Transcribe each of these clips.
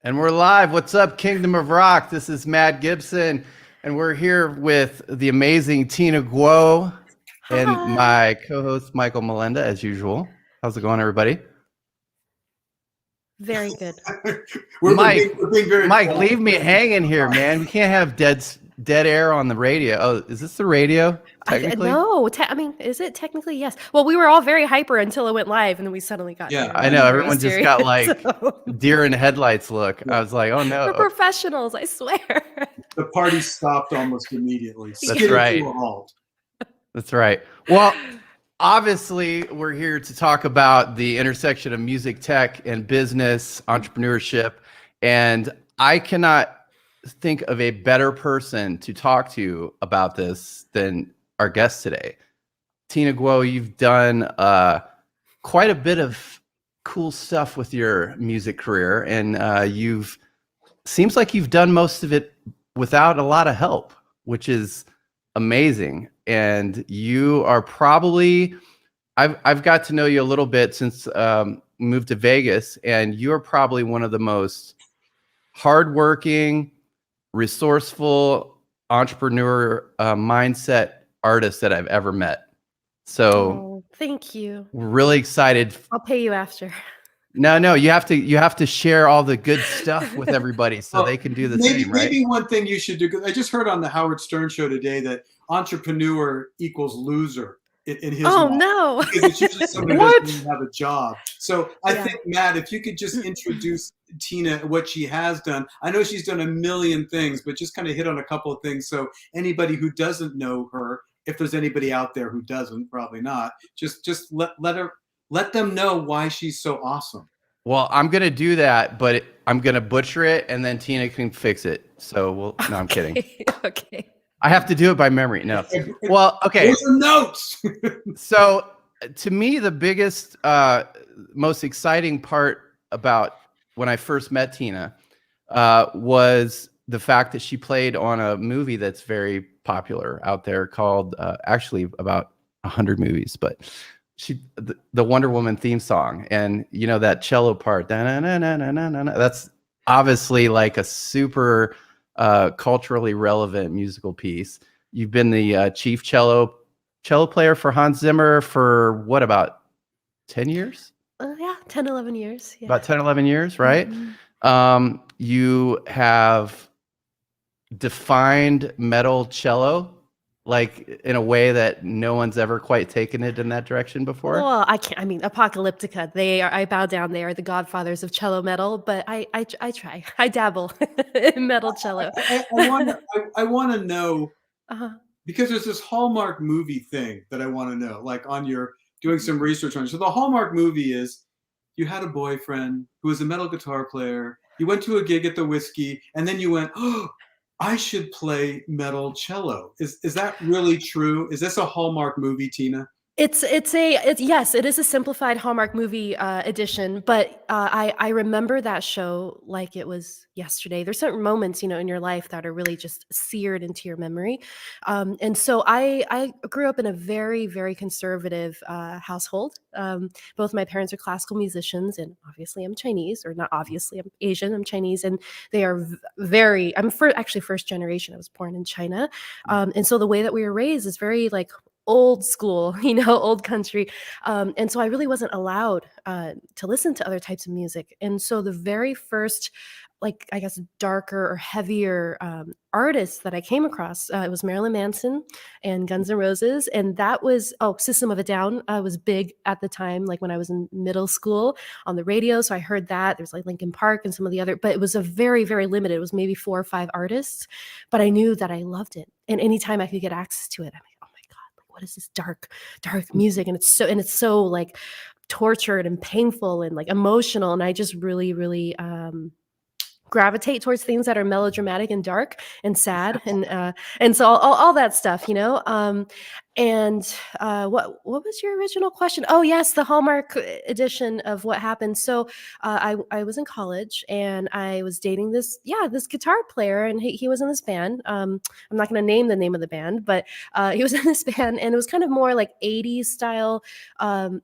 And we're live. What's up, Kingdom of Rock? This is Matt Gibson, and we're here with the amazing Tina Guo and Hi. my co-host Michael Melenda, as usual. How's it going, everybody? Very good. Mike, we're being very Mike, quiet. leave me hanging here, man. We can't have dead air on the radio. Oh, is this the radio? Technically, No, I mean, is it technically? Yes. Well, we were all very hyper until it went live, and then we suddenly got Yeah, very, I know very everyone just got like so- deer in headlights look. I was like, oh We're no. professionals, I swear. the party stopped almost immediately. That's Skidded right. to a halt. That's right. Well, obviously, we're here to talk about the intersection of music tech and business, entrepreneurship. And I cannot think of a better person to talk to about this than our guest today. Tina Guo, you've done quite a bit of cool stuff with your music career, and seems like you've done most of it without a lot of help, which is amazing. And you are probably, I've got to know you a little bit since we moved to Vegas, and you're probably one of the most hardworking, resourceful, entrepreneur mindset artists that I've ever met. So Thank you. we're really excited. I'll pay you after. No, you have to share all the good stuff with everybody so they can do the same, right? Maybe one thing you should do, because I just heard on the Howard Stern show today that entrepreneur equals loser in his Oh mind. no. Because it's usually somebody who doesn't even have a job. So I Yeah. think, Matt, if you could just introduce Tina, what she has done. I know she's done a million things, but just kind of hit on a couple of things. So anybody who doesn't know her, if there's anybody out there who doesn't, probably not, just let them know why she's so awesome. Well, I'm gonna do that, but I'm gonna butcher it, and then Tina can fix it. So no, I'm kidding. Okay. I have to do it by memory. No. Well, okay. Here's some notes. So to me, the biggest, most exciting part about when I first met Tina was the fact that she played on a movie that's very popular out there called, actually about 100 movies, but the Wonder Woman theme song, and you know that cello part, that's obviously like a super culturally relevant musical piece. You've been the chief cello player for Hans Zimmer for what, about 10 years? Yeah, 10, 11 years. Yeah. About 10, 11 years, right? Mhm. You have defined metal cello like in a way that no one's ever quite taken it in that direction before. Well, I can't. I mean, Apocalyptica. I bow down. They are the godfathers of cello metal. But I try. I dabble in metal cello. I want to know, Uh-huh. because there's this Hallmark movie thing that I want to know, like on your doing some research on it. So the Hallmark movie is you had a boyfriend who was a metal guitar player. You went to a gig at the Whiskey, and then you went, oh, I should play metal cello. Is that really true? Is this a Hallmark movie, Tina? It's yes, it is a simplified Hallmark movie edition, but I remember that show like it was yesterday. There's certain moments, in your life that are really just seared into your memory, and so I grew up in a very, very conservative household. Both my parents are classical musicians, and obviously I'm Chinese, or not obviously, I'm Asian. I'm Chinese, and they are very. I'm actually first generation. I was born in China, and so the way that we were raised is very like old school, old country. And so I really wasn't allowed to listen to other types of music. And so the very first, like, I guess, darker or heavier artists that I came across, it was Marilyn Manson and Guns N' Roses. And that was, System of a Down was big at the time, like when I was in middle school on the radio. So I heard that. There's like Linkin Park and some of the other, but it was a very, very limited. It was maybe 4 or 5 artists, but I knew that I loved it. And anytime I could get access to it, I'm like, what is this dark music? And it's so like tortured and painful and like emotional. And I just really, really gravitate towards things that are melodramatic and dark and sad and so all that stuff, and what was your original question? Oh yes, the Hallmark edition of what happened. So I was in college and I was dating this guitar player, and he was in this band. I'm not going to name the name of the band, but he was in this band, and it was kind of more like 80s style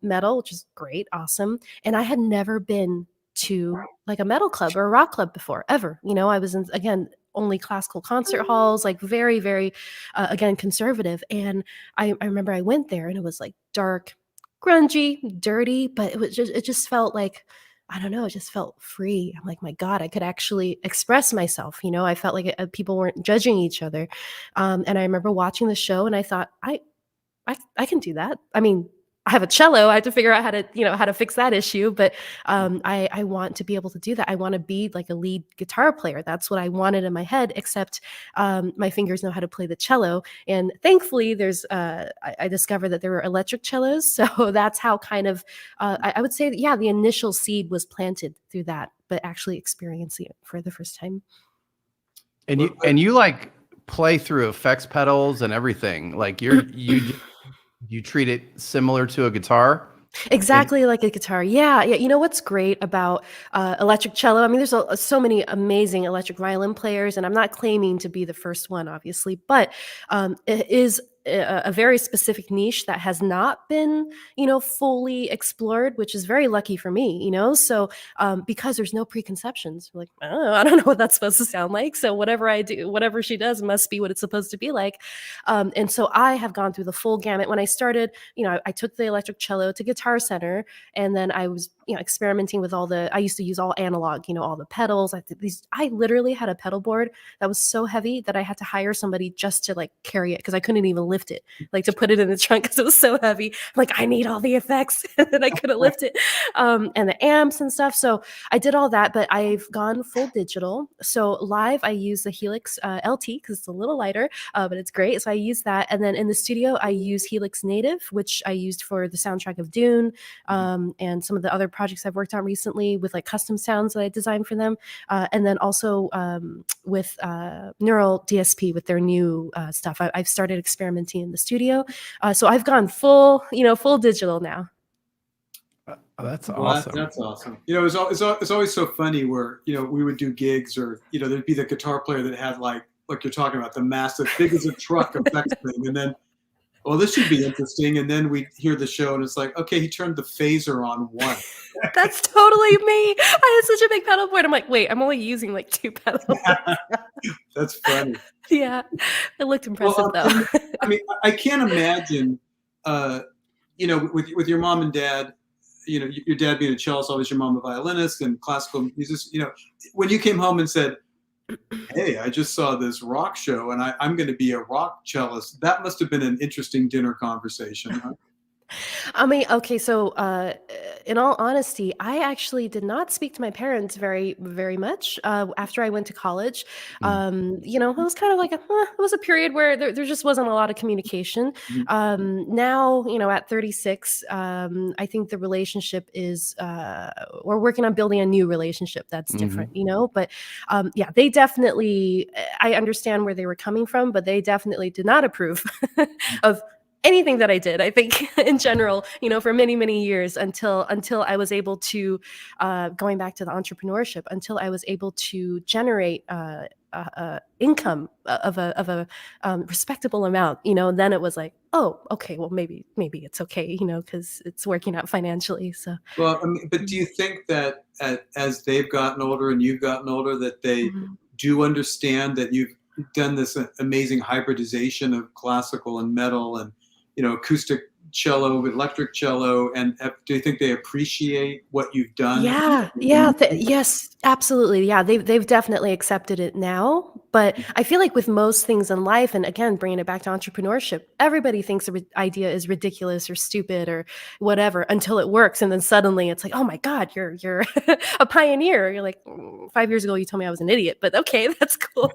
metal, which is great, awesome. And I had never been to like a metal club or a rock club before, ever. I was in, again, only classical concert halls, like very, very, again, conservative. And I remember I went there and it was like dark, grungy, dirty, but it just felt like, I don't know, it just felt free. I'm like, my God, I could actually express myself. I felt like people weren't judging each other. And I remember watching the show and I thought, I can do that. I mean, I have a cello. I have to figure out how to fix that issue. But I want to be able to do that. I want to be like a lead guitar player. That's what I wanted in my head, except my fingers know how to play the cello. And thankfully, I discovered that there were electric cellos. So that's how kind of, I would say that, yeah, the initial seed was planted through that, but actually experiencing it for the first time. And you like play through effects pedals and everything. Like you treat it similar to a guitar. Exactly like a guitar. Yeah. You know what's great about electric cello? I mean, there's so many amazing electric violin players, and I'm not claiming to be the first one, obviously, but it is a very specific niche that has not been, fully explored, which is very lucky for me, So because there's no preconceptions, like, oh, I don't know what that's supposed to sound like. So whatever I do, whatever she does must be what it's supposed to be like. And so I have gone through the full gamut. When I started, I took the electric cello to Guitar Center, and then I was, experimenting with I used to use all analog, all the pedals. I literally had a pedal board that was so heavy that I had to hire somebody just to like carry it, because I couldn't even lift it, like to put it in the trunk because it was so heavy. I'm like, I need all the effects, and I couldn't lift it, and the amps and stuff. So I did all that, but I've gone full digital. So live, I use the Helix LT because it's a little lighter, but it's great. So I use that, and then in the studio, I use Helix Native, which I used for the soundtrack of Dune, and some of the other projects I've worked on recently with like custom sounds that I designed for them, and then also with Neural DSP with their new stuff. I've started experimenting in the studio, so I've gone full digital now. Oh, that's Well, awesome. that's awesome. It's always so funny where, we would do gigs, or, there'd be the guitar player that had like you're talking about, the massive, big as a truck effects thing. And then, well, this should be interesting. And then we hear the show and it's like, okay, he turned the phaser on one. That's totally me. I had such a big pedal board. I'm like, wait, I'm only using like 2 pedals. That's funny. Yeah, it looked impressive though. I mean, I can't imagine, with your mom and dad, your dad being a cellist, always your mom a violinist and classical musician, when you came home and said, hey, I just saw this rock show and I'm going to be a rock cellist. That must have been an interesting dinner conversation, huh? I mean, okay, so in all honesty, I actually did not speak to my parents very, very much after I went to college. It was kind of like it was a period where there just wasn't a lot of communication. Now, at 36, I think the relationship is, we're working on building a new relationship that's different, but yeah, they definitely, I understand where they were coming from, but they definitely did not approve of anything that I did, I think, in general, for many, many years until I was able to, going back to the entrepreneurship, until I was able to generate income of a respectable amount, then it was like, oh, okay, well, maybe it's okay, because it's working out financially. So, well, I mean, but do you think that as they've gotten older and you've gotten older, that they do understand that you've done this amazing hybridization of classical and metal and acoustic cello, electric cello, and do you think they appreciate what you've done? Yeah, yes, absolutely. Yeah, they've definitely accepted it now. But I feel like with most things in life, and again, bringing it back to entrepreneurship, everybody thinks the idea is ridiculous or stupid or whatever until it works, and then suddenly it's like, oh my God, you're a pioneer. You're like, 5 years ago you told me I was an idiot, but okay, that's cool.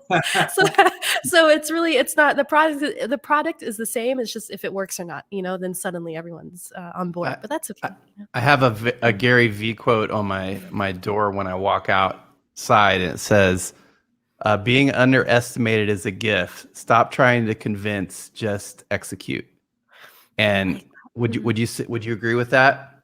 So it's not the product. The product is the same. It's just if it works or not, then suddenly everyone's on board. But that's okay. I have a Gary V quote on my door when I walk outside, and it says, being underestimated is a gift. Stop trying to convince, just execute. And would you agree with that?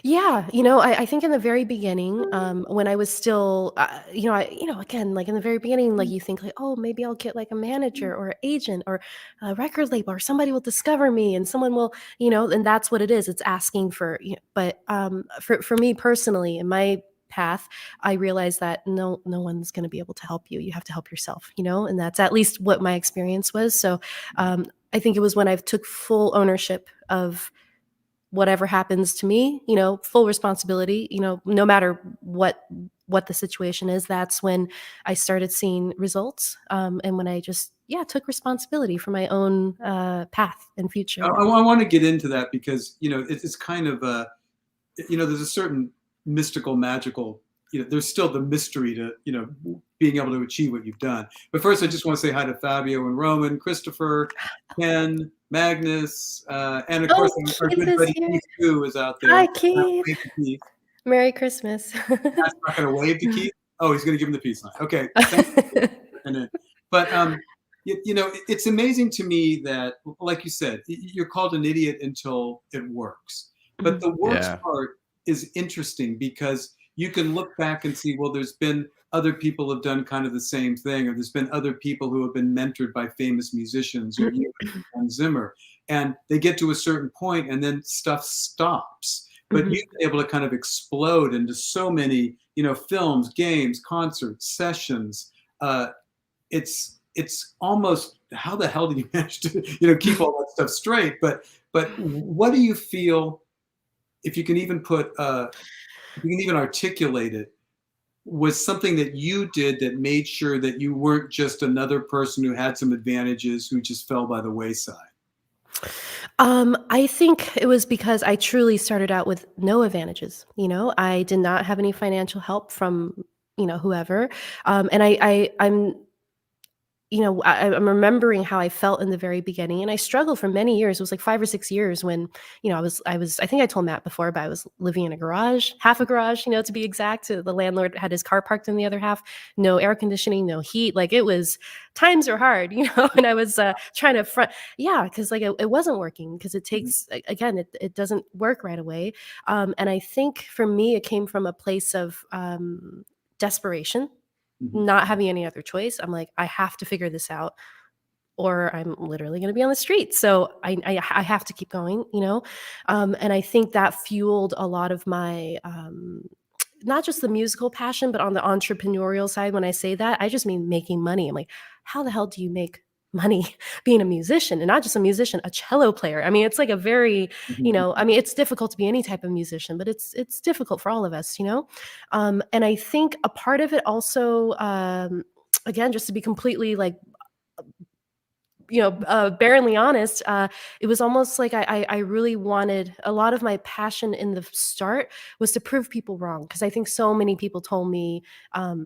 Yeah, I think in the very beginning, when I was still, again, like in the very beginning, like you think like, oh, maybe I'll get like a manager or an agent or a record label, or somebody will discover me and someone will, and that's what it is. It's asking for, but for me personally, in my path, I realized that no one's going to be able to help you. You have to help yourself, and that's at least what my experience was. So I think it was when I took full ownership of whatever happens to me, full responsibility, no matter what the situation is, that's when I started seeing results. And when I just, took responsibility for my own path and future. I want to get into that because, it's kind of there's a certain mystical, magical, there's still the mystery to, being able to achieve what you've done. But first, I just want to say hi to Fabio and Roman, Christopher, Ken, Magnus, and of course, our Keith good is buddy here. Keith Gu is out there. Hi, Keith. Wave to Keith. Merry Christmas. That's not going to wave to Keith? Oh, he's going to give him the peace sign. Okay. But, it's amazing to me that, like you said, you're called an idiot until it works. But the works part is interesting because you can look back and see, well, there's been other people who have done kind of the same thing, or there's been other people who have been mentored by famous musicians, or even Hans Zimmer, and they get to a certain point and then stuff stops. But you've been able to kind of explode into so many, films, games, concerts, sessions. It's almost, how the hell do you manage to, keep all that stuff straight? But what do you feel, if you can even articulate it, was something that you did that made sure that you weren't just another person who had some advantages who just fell by the wayside? I think it was because I truly started out with no advantages. I did not have any financial help from, whoever. And I'm remembering how I felt in the very beginning, and I struggled for many years. It was like 5 or 6 years when, I think I told Matt before, but I was living in a garage, half a garage, to be exact. The landlord had his car parked in the other half, no air conditioning, no heat. Like, it was, times are hard, and I was trying to because it wasn't working, because it takes, again, it doesn't work right away. And I think for me, it came from a place of desperation. Not having any other choice. I'm like, I have to figure this out, or I'm literally going to be on the street. So I have to keep going, and I think that fueled a lot of my, not just the musical passion, but on the entrepreneurial side. When I say that, I just mean making money. I'm like, how the hell do you make money being a musician? And not just a musician, a cello player. I mean, it's like a very, it's difficult to be any type of musician, but it's difficult for all of us, and I think a part of it also, again, just to be completely like, barely honest, it was almost like I really wanted, a lot of my passion in the start was to prove people wrong. Because I think so many people told me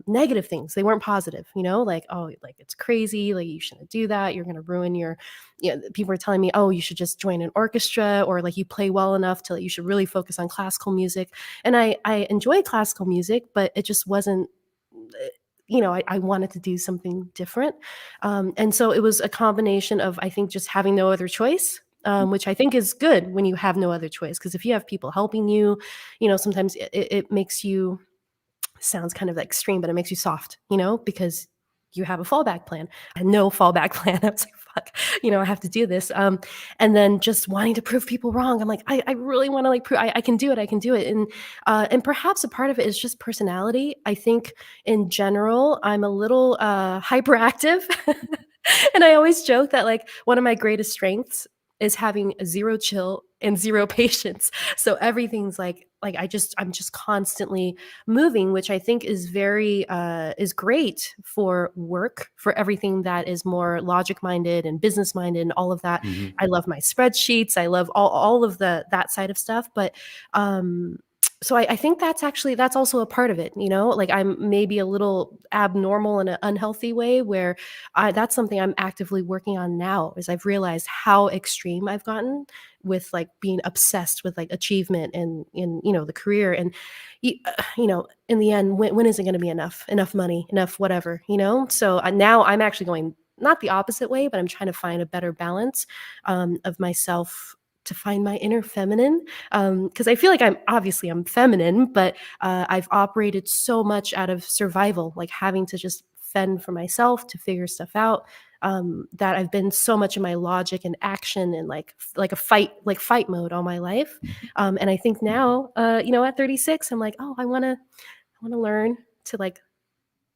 negative things. They weren't positive, like, oh, like, it's crazy, like, you shouldn't do that, you're going to ruin your, people were telling me, oh, you should just join an orchestra, or like, you play well enough to, you should really focus on classical music. And I enjoy classical music, but it just wasn't, I wanted to do something different. And so it was a combination of, I think, just having no other choice, which I think is good when you have no other choice. Because if you have people helping you, sometimes it makes you, sounds kind of extreme, but it makes you soft, because you have a fallback plan. I had no fallback plan. I was like, fuck, I have to do this. And then just wanting to prove people wrong. I'm like, I really want to like prove I can do it. I can do it. And perhaps a part of it is just personality. I think in general, I'm a little hyperactive. And I always joke that like one of my greatest strengths is having zero chill and zero patience. So everything's like I'm just constantly moving, which I think is very is great for work, for everything that is more logic minded and business minded and all of that. I love my spreadsheets. I love all of that side of stuff. But so I think that's also a part of it, like I'm maybe a little abnormal in an unhealthy way, where that's something I'm actively working on now, is I've realized how extreme I've gotten with like being obsessed with like achievement and the career. And, in the end, when is it going to be enough money, enough whatever, So now I'm actually going not the opposite way, but I'm trying to find a better balance of myself, to find my inner feminine, because I feel like I'm feminine, but I've operated so much out of survival, like having to just fend for myself, to figure stuff out, that I've been so much in my logic and action and like a fight mode all my life. And I think now, at 36, I'm like, oh, I want want to learn to like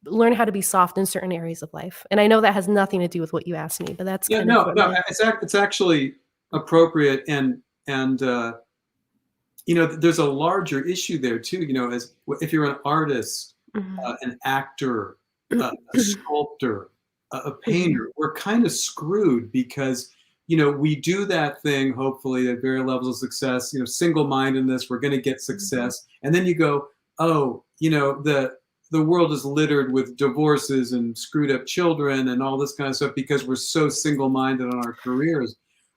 learn how to be soft in certain areas of life. And I know that has nothing to do with what you asked me, but that's Yeah, kind of no, what no, it's actually appropriate, and there's a larger issue there too. As if you're an artist, Mhm. an actor, a sculptor, a Mhm. painter, we're kind of screwed because we do that thing hopefully at various levels of success. Single-mindedness, we're going to get success, and then you go, oh, the world is littered with divorces and screwed up children and all this kind of stuff because we're so single-minded on our careers.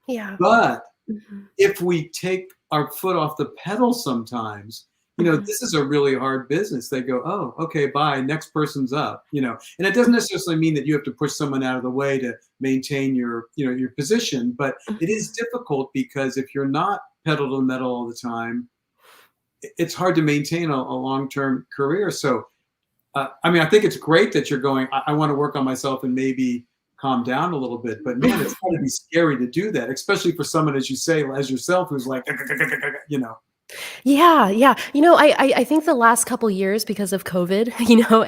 Yeah. But Mhm. if we take our foot off the pedal sometimes, Mhm. this is a really hard business. They go, oh, okay, bye, next person's up, and it doesn't necessarily mean that you have to push someone out of the way to maintain your position, but it is difficult because if you're not pedal to the metal all the time, it's hard to maintain a long-term career. So, I think it's great that you're going, I want to work on myself and maybe calm down a little bit. But man, it's got to be scary to do that, especially for someone, as you say, as yourself, who's like, you know. Yeah, yeah. I think the last couple years because of COVID,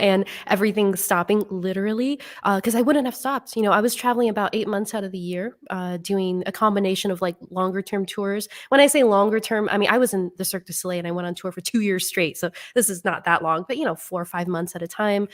and everything stopping literally, because I wouldn't have stopped. I was traveling about 8 months out of the year, doing a combination of like longer term tours. When I say longer term, I mean I was in the Cirque du Soleil and I went on tour for 2 years straight. So this is not that long, but 4 or 5 months at a time,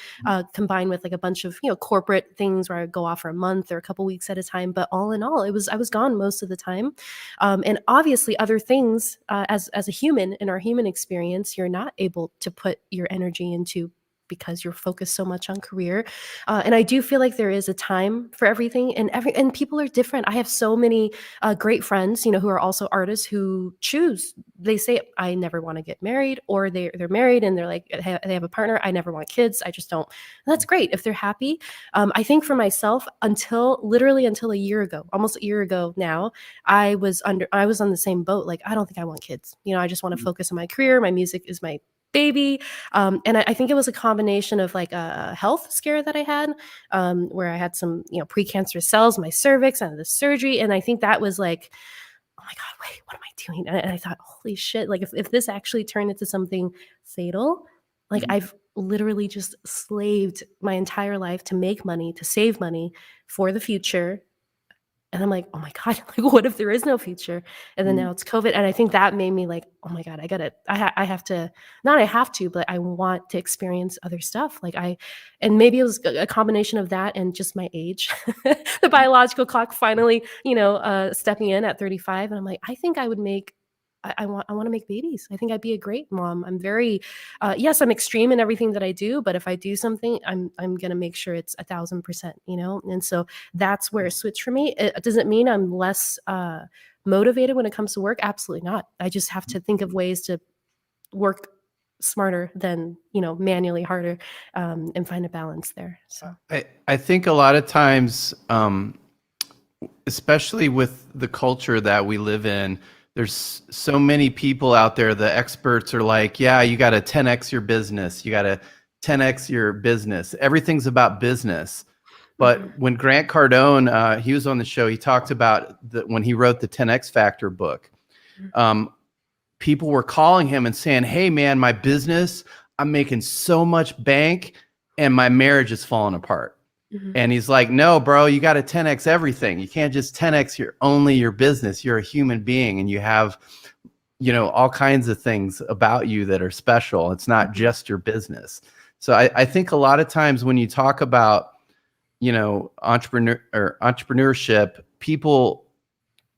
combined with like a bunch of corporate things where I would go off for a month or a couple weeks at a time. But all in all, I was gone most of the time. And obviously, other things, as a human in our human experience, you're not able to put your energy into because you're focused so much on career. And I do feel like there is a time for everything, and people are different. I have so many great friends, who are also artists who choose. They say, I never want to get married, or they're married and they're like they have a partner. I never want kids. I just don't. And that's great if they're happy. I think for myself, literally until a year ago, almost a year ago now, I was on the same boat. Like, I don't think I want kids. I just want to focus on my career. My music is my baby. And I think it was a combination of like a health scare that I had, where I had some, precancerous cells in my cervix and the surgery. And I think that was like, oh my God, wait, what am I doing? And I thought, holy shit, like if this actually turned into something fatal, like Mhm. I've literally just slaved my entire life to make money, to save money for the future. And I'm like, "Oh my God, like, what if there is no future?" And then Mhm. now it's COVID, and I think that made me like, "Oh my God, I have to, not I have to, but I want to experience other stuff." And maybe it was a combination of that and just my age. The biological clock finally, stepping in at 35, and I'm like, "I think I would make I wanna make babies. I think I'd be a great mom." I'm very yes, I'm extreme in everything that I do, but if I do something, I'm gonna make sure it's 1,000%, And so that's where it switched for me. Does it mean I'm less motivated when it comes to work? Absolutely not. I just have to think of ways to work smarter than manually harder, and find a balance there. So I think a lot of times, especially with the culture that we live in, there's so many people out there. The experts are like, yeah, you got to 10x your business. You got to 10x your business. Everything's about business. mhm. But when Grant Cardone, he was on the show, he talked about when he wrote the 10X Factor book. Um, People were calling him and saying, hey, man, my business, I'm making so much bank and my marriage is falling apart. Mhm. And he's like, no, bro, you got to 10X everything. You can't just 10X your business. You're a human being and you have, all kinds of things about you that are special. It's not Mhm. just your business. So I think a lot of times when you talk about, entrepreneurship, people,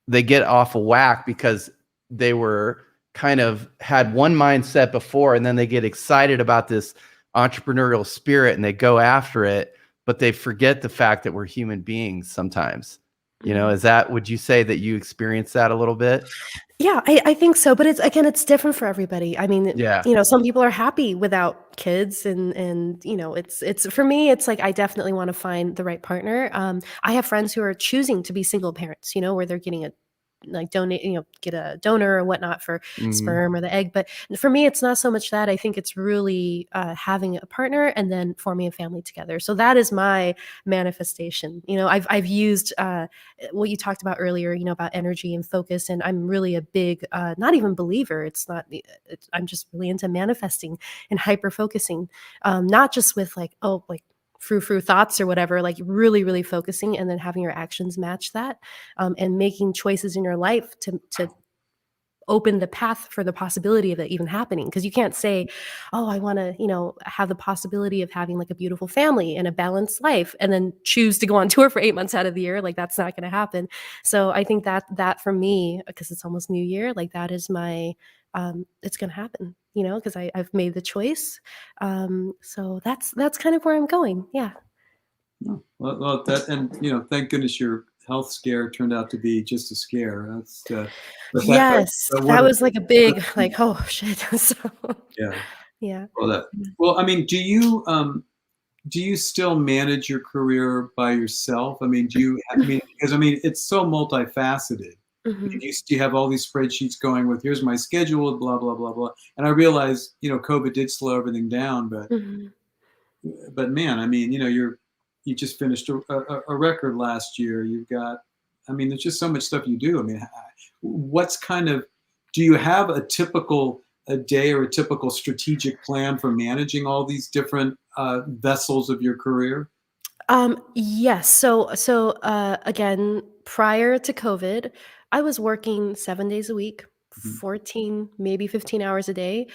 they get off a whack because they were kind of had one mindset before and then they get excited about this entrepreneurial spirit and they go after it, but they forget the fact that we're human beings sometimes. Mhm. Would you say that you experience that a little bit? Yeah, I think so, but it's different for everybody. I mean, Yeah. some people are happy without kids, and it's for me, it's like I definitely want to find the right partner. I have friends who are choosing to be single parents, where they're getting a like donate, get a donor or whatnot for Mhm. sperm or the egg. But for me, it's not so much that. I think it's really having a partner and then forming a family together. So that is my manifestation. I've used what you talked about earlier, about energy and focus. And I'm really a big, not even believer. I'm just really into manifesting and hyper focusing, not just with like, frou thoughts or whatever, like really, really focusing and then having your actions match that, and making choices in your life to open the path for the possibility of it even happening. Because you can't say, oh, I want to, have the possibility of having like a beautiful family and a balanced life and then choose to go on tour for 8 months out of the year. Like that's not going to happen. So I think that for me, because it's almost New Year, like that is my, it's going to happen, because I've made the choice. So that's kind of where I'm going. Yeah. Oh, well, that, and thank goodness your health scare turned out to be just a scare. That's Yes, but that was like a big, like, oh shit. So yeah. yeah. Well, I mean, do you still manage your career by yourself? I mean, because it's so multifaceted. Mhm. Do you have all these spreadsheets going with here's my schedule, blah blah blah blah. And I realize COVID did slow everything down, Mhm. but man, I mean, you just finished a record last year. You've got, I mean, there's just so much stuff you do. I mean, do you have a day or a typical strategic plan for managing all these different vessels of your career? Yes. Again, prior to COVID, I was working 7 days a week, Mhm. 14, maybe 15 hours a day.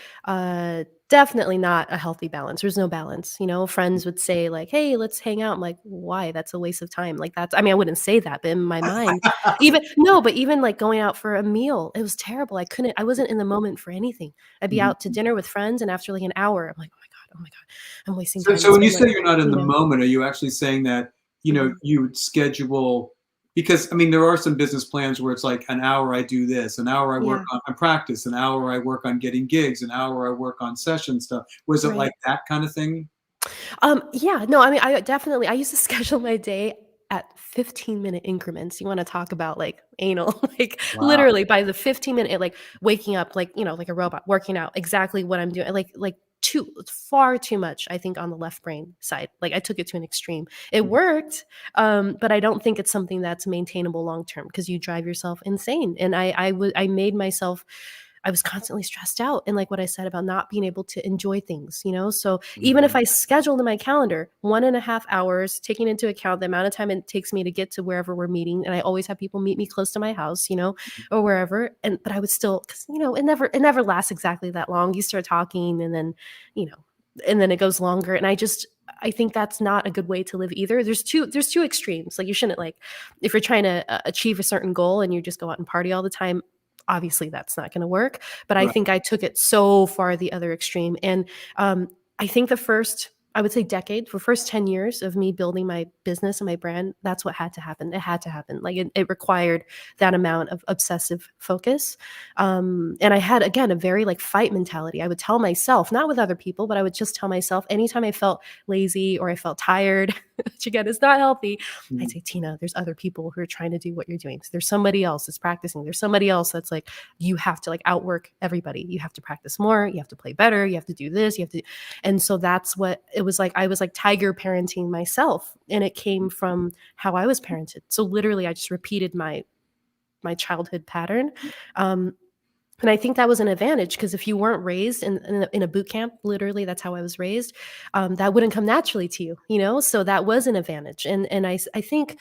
Definitely not a healthy balance. There's no balance. Friends would say like, "Hey, let's hang out." I'm like, "Why? That's a waste of time." Like I mean, I wouldn't say that, but in my mind, even like going out for a meal, it was terrible. I wasn't in the moment for anything. I'd be Mhm. out to dinner with friends, and after like an hour, I'm like, oh my God, I'm wasting So, time. so when So you I'm like, say you're not in you the know. moment, are you actually saying that, Mhm. you would schedule, because I mean, there are some business plans where it's like an hour I do this, an hour I work Yeah. on practice, an hour I work on getting gigs, an hour I work on session stuff. Was it Right. like that kind of thing? Yeah, no, I mean, I used to schedule my day at 15-minute increments. You wanna talk about, like, anal, like, Wow. literally by the 15-minute, like, waking up, like, like a robot, working out, exactly what I'm doing, like, far too much, I think, on the left brain side. Like, I took it to an extreme. It worked, but I don't think it's something that's maintainable long term because you drive yourself insane, and I made myself I was constantly stressed out and like what I said about not being able to enjoy things, So even if Mhm. I scheduled in my calendar 1.5 hours, taking into account the amount of time it takes me to get to wherever we're meeting, and I always have people meet me close to my house, or wherever, but I would still, because it never lasts exactly that long. You start talking, you know, and then it goes longer, and I think that's not a good way to live either. There's two extremes. Like you shouldn't like if you're trying to achieve a certain goal and you just go out and party all the time, obviously that's not going to work. But I Right. think I took it so far the other extreme. And I think I would say decade, for first 10 years of me building my business and my brand, that's what had to happen. It had to happen. Like it required that amount of obsessive focus. And I had, again, a very like fight mentality. I would tell myself, not with other people, but I would just tell myself anytime I felt lazy or I felt tired, which again is not healthy, I'd Mhm. say, Tina, there's other people who are trying to do what you're doing. So there's somebody else that's practicing. There's somebody else that's like, you have to like outwork everybody. You have to practice more. You have to play better. You have to do this. You have to. And so that's what it was like. I was like tiger parenting myself. And it came from how I was parented. So literally I just repeated my childhood pattern. Um, and I think that was an advantage because if you weren't raised in a boot camp, literally that's how I was raised, that wouldn't come naturally to you. So that was an advantage. And I think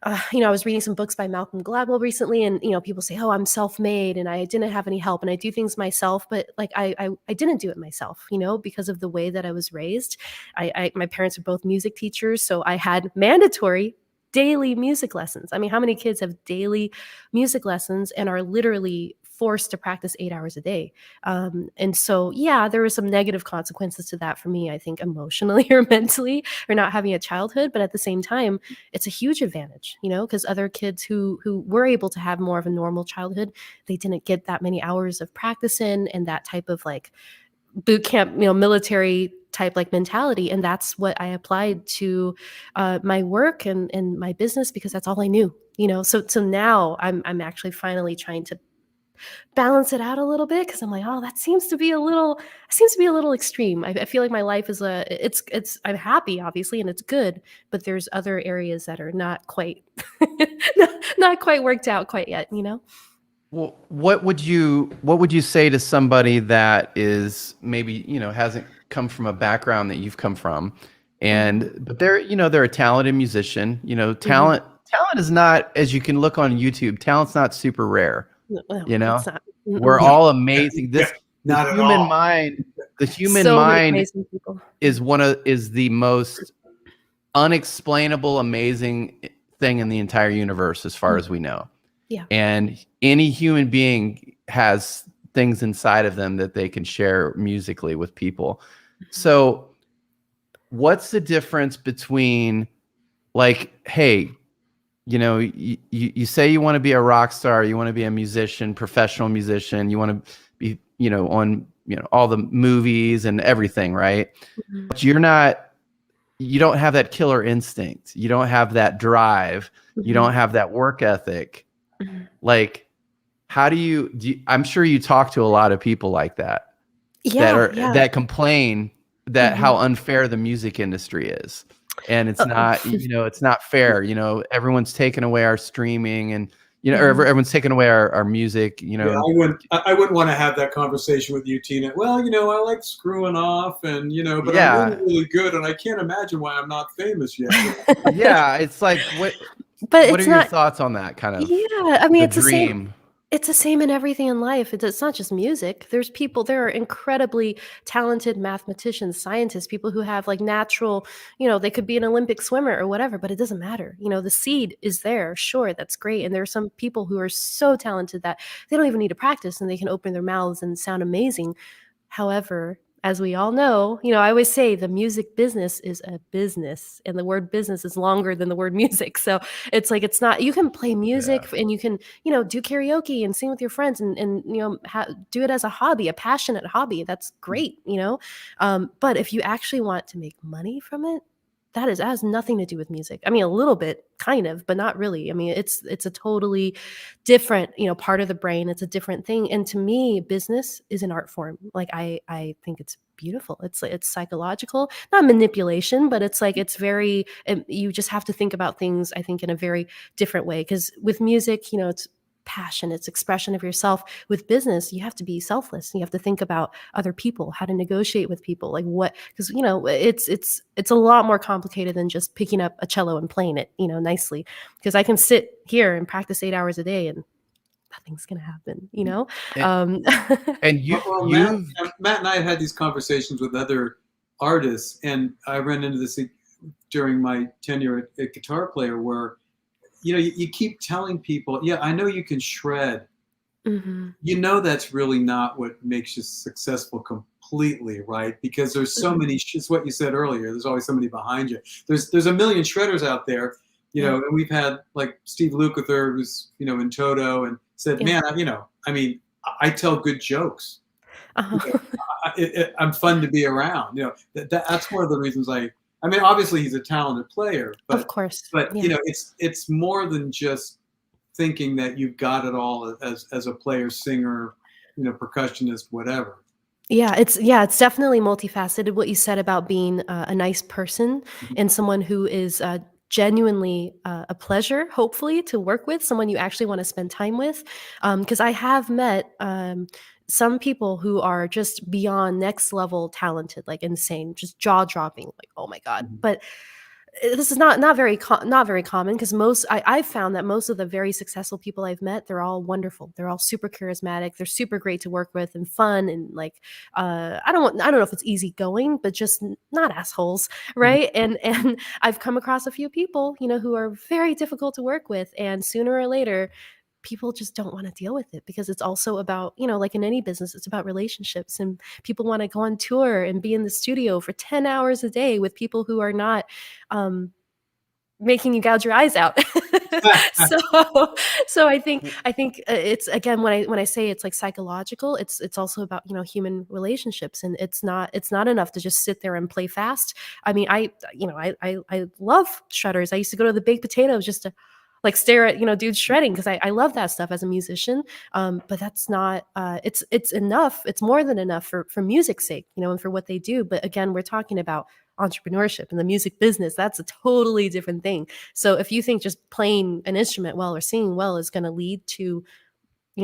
I was reading some books by Malcolm Gladwell recently, and people say, "Oh, I'm self-made, and I didn't have any help, and I do things myself." But like, I didn't do it myself, because of the way that I was raised. My parents are both music teachers, so I had mandatory daily music lessons. I mean, how many kids have daily music lessons and are literally forced to practice 8 hours a day? And so, yeah, there were some negative consequences to that for me, I think, emotionally or mentally, or not having a childhood. But at the same time, it's a huge advantage, because other kids who were able to have more of a normal childhood, they didn't get that many hours of practice in and that type of like boot camp, military type like mentality. And that's what I applied to my work and my business because that's all I knew. you know, so now I'm actually finally trying to balance it out a little bit, because I'm like, oh, that seems to be a little extreme. I feel like my life is it's I'm happy, obviously, and it's good, but there's other areas that are not quite not quite worked out quite yet, you know? Well, what would you say to somebody that is maybe, hasn't come from a background that you've come from, but they're a talented musician, Mhm. talent is not, as you can look on YouTube, talent's not super rare, Well, you know? it's not. We're Mm-mm. No, all amazing. yeah, The not at human all. mind, the human So many mind amazing people. is the most unexplainable, amazing thing in the entire universe, as far as we know. Yeah. And any human being has things inside of them that they can share musically with people. So, what's the difference between, like, hey, you say you want to be a rock star, you want to be a musician, professional musician, you want to be, on, all the movies and everything, right? Mhm. But you don't have that killer instinct. You don't have that drive. You don't have that work ethic. Mhm. Like, how I'm sure you talk to a lot of people like that, Yeah, yeah. that complain that how Mhm. unfair the music industry is. And it's Uh, not, it's not fair. Everyone's taking away our streaming, and, or mhm. everyone's taking away our music, Yeah, I wouldn't want to have that conversation with you, Tina. Well, I like screwing off, and but I'm really, Yeah. really good, and I can't imagine why I'm not famous yet. Yeah. It's like, But what are it's your not. thoughts on that kind of Yeah, I mean, the it's the same. dream? It's the same in everything in life. It's not just music. There are incredibly talented mathematicians, scientists, people who have like natural, they could be an Olympic swimmer or whatever, but it doesn't matter. The seed is there. Sure, that's great. And there are some people who are so talented that they don't even need to practice and they can open their mouths and sound amazing. However, as we all know, I always say the music business is a business, and the word business is longer than the word music. So it's like, it's not, you can play music Yeah. and you can, do karaoke and sing with your friends and do it as a hobby, a passionate hobby. That's great. But if you actually want to make money from it, that has nothing to do with music. I mean, a little bit, kind of, but not really. I mean, it's a totally different, part of the brain. It's a different thing. And to me, business is an art form. Like I think it's beautiful. It's psychological, not manipulation, but it's like it's very. You just have to think about things, I think, in a very different way. Because with music, it's passion, it's expression of yourself. With business, you have to be selfless. You have to think about other people, how to negotiate with people, like what, because it's a lot more complicated than just picking up a cello and playing it, nicely. Because I can sit here and practice 8 hours a day and nothing's gonna happen. And, Um, and Well, you've Matt and I have had these conversations with other artists, and I ran into this during my tenure at Guitar Player, where you keep telling people, yeah, I know you can shred. mhm, That's really not what makes you successful completely, right? Because there's so mhm, many. It's what you said earlier. There's always somebody behind you. There's a million shredders out there, yeah, and we've had like Steve Lukather, who's in Toto, and said, yeah, man, I mean, I tell good jokes. You know, uh-huh. I'm fun to be around. That's one of the reasons I mean, obviously he's a talented player, Of but course, but yeah. it's more than just thinking that you've got it all as a player, singer, percussionist, whatever. It's definitely multifaceted. What you said about being a nice person Mhm. and someone who is genuinely a pleasure, hopefully, to work with, someone you actually want to spend time with. Because I have met some people who are just beyond next level talented, like insane, just jaw dropping, like oh my god. Mhm. But this is not very common, because I've found that most of the very successful people I've met, they're all wonderful. They're all super charismatic. They're super great to work with and fun, and like I don't know if it's easygoing, but just not assholes, Mhm. right? And I've come across a few people, who are very difficult to work with, and sooner or later people just don't want to deal with it, because it's also about, like in any business, it's about relationships, and people want to go on tour and be in the studio for 10 hours a day with people who are not um, making you gouge your eyes out. so so I think it's, again, when I say it's like psychological, it's also about, human relationships, and it's not enough to just sit there and play fast. I mean, I love shredders. I used to go to the baked potatoes just to like stare at, dudes shredding, because I love that stuff as a musician. But that's not, it's enough. It's more than enough for music's sake, and for what they do. But again, we're talking about entrepreneurship and the music business. That's a totally different thing. So if you think just playing an instrument well or singing well is going to lead to,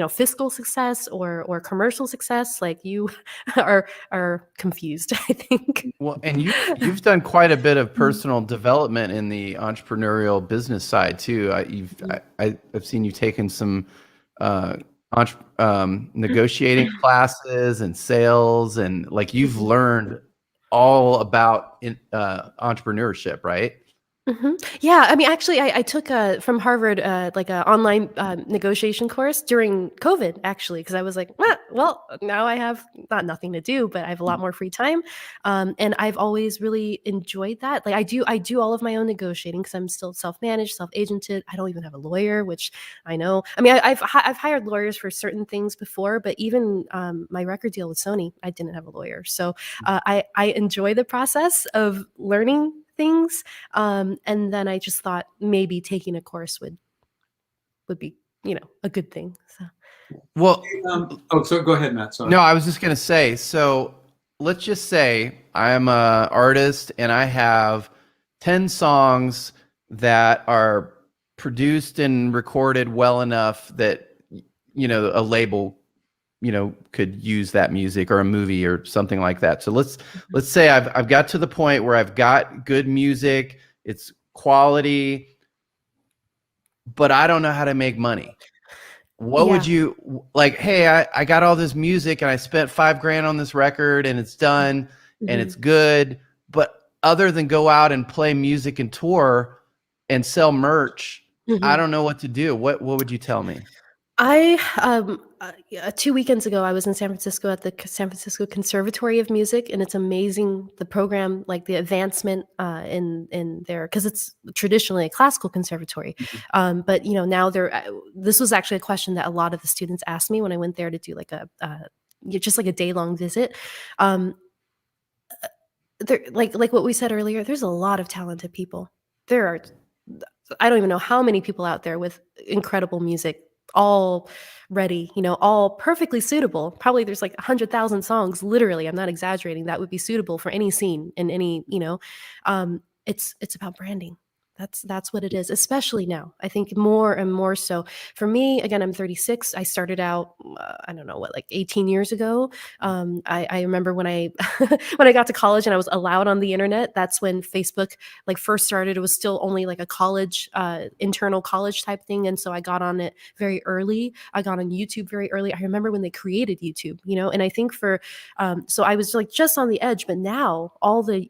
fiscal success or commercial success, like, you are confused, I think. Well, and you've done quite a bit of personal development in the entrepreneurial business side too. I've seen you taking some negotiating classes and sales, and like you've learned all about entrepreneurship, right? Yeah, I mean, actually, I took from Harvard like an online negotiation course during COVID, actually, because I was like, well, now I have nothing to do, but I have a lot more free time, and I've always really enjoyed that. Like, I do all of my own negotiating because I'm still self-managed, self-agented. I don't even have a lawyer, which I know. I mean, I've hired lawyers for certain things before, but even my record deal with Sony, I didn't have a lawyer. So I enjoy the process of learning things, and then I just thought maybe taking a course would be, a good thing. So Well, so go ahead, Matt. Sorry. no, I was just gonna say. So let's just say I'm a artist and I have 10 songs that are produced and recorded well enough that a label could use that music, or a movie or something like that. So let's say I've got to the point where I've got good music, it's quality, but I don't know how to make money. What would you like? Hey, I got all this music and I spent $5,000 on this record and it's done and it's good, but other than go out and play music and tour and sell merch, I don't know what to do. What would you tell me? 2 weekends ago, I was in San Francisco at the San Francisco Conservatory of Music, and it's amazing, the program, like the advancement in there, because it's traditionally a classical conservatory. But now this was actually a question that a lot of the students asked me when I went there to do like just like a day-long visit. There, like what we said earlier, there's a lot of talented people. There are, I don't even know how many people out there with incredible music, all ready, all perfectly suitable. Probably there's like 100,000 songs, literally, I'm not exaggerating, that would be suitable for any scene in any, it's about branding. That's what it is, especially now. I think more and more so. For me, again, I'm 36. I started out, I don't know what, like 18 years ago. I remember when I when I got to college and I was allowed on the internet. That's when Facebook like first started. It was still only like a college, internal college type thing, and so I got on it very early. I got on YouTube very early. I remember when they created YouTube, and I think so I was like just on the edge. But now all the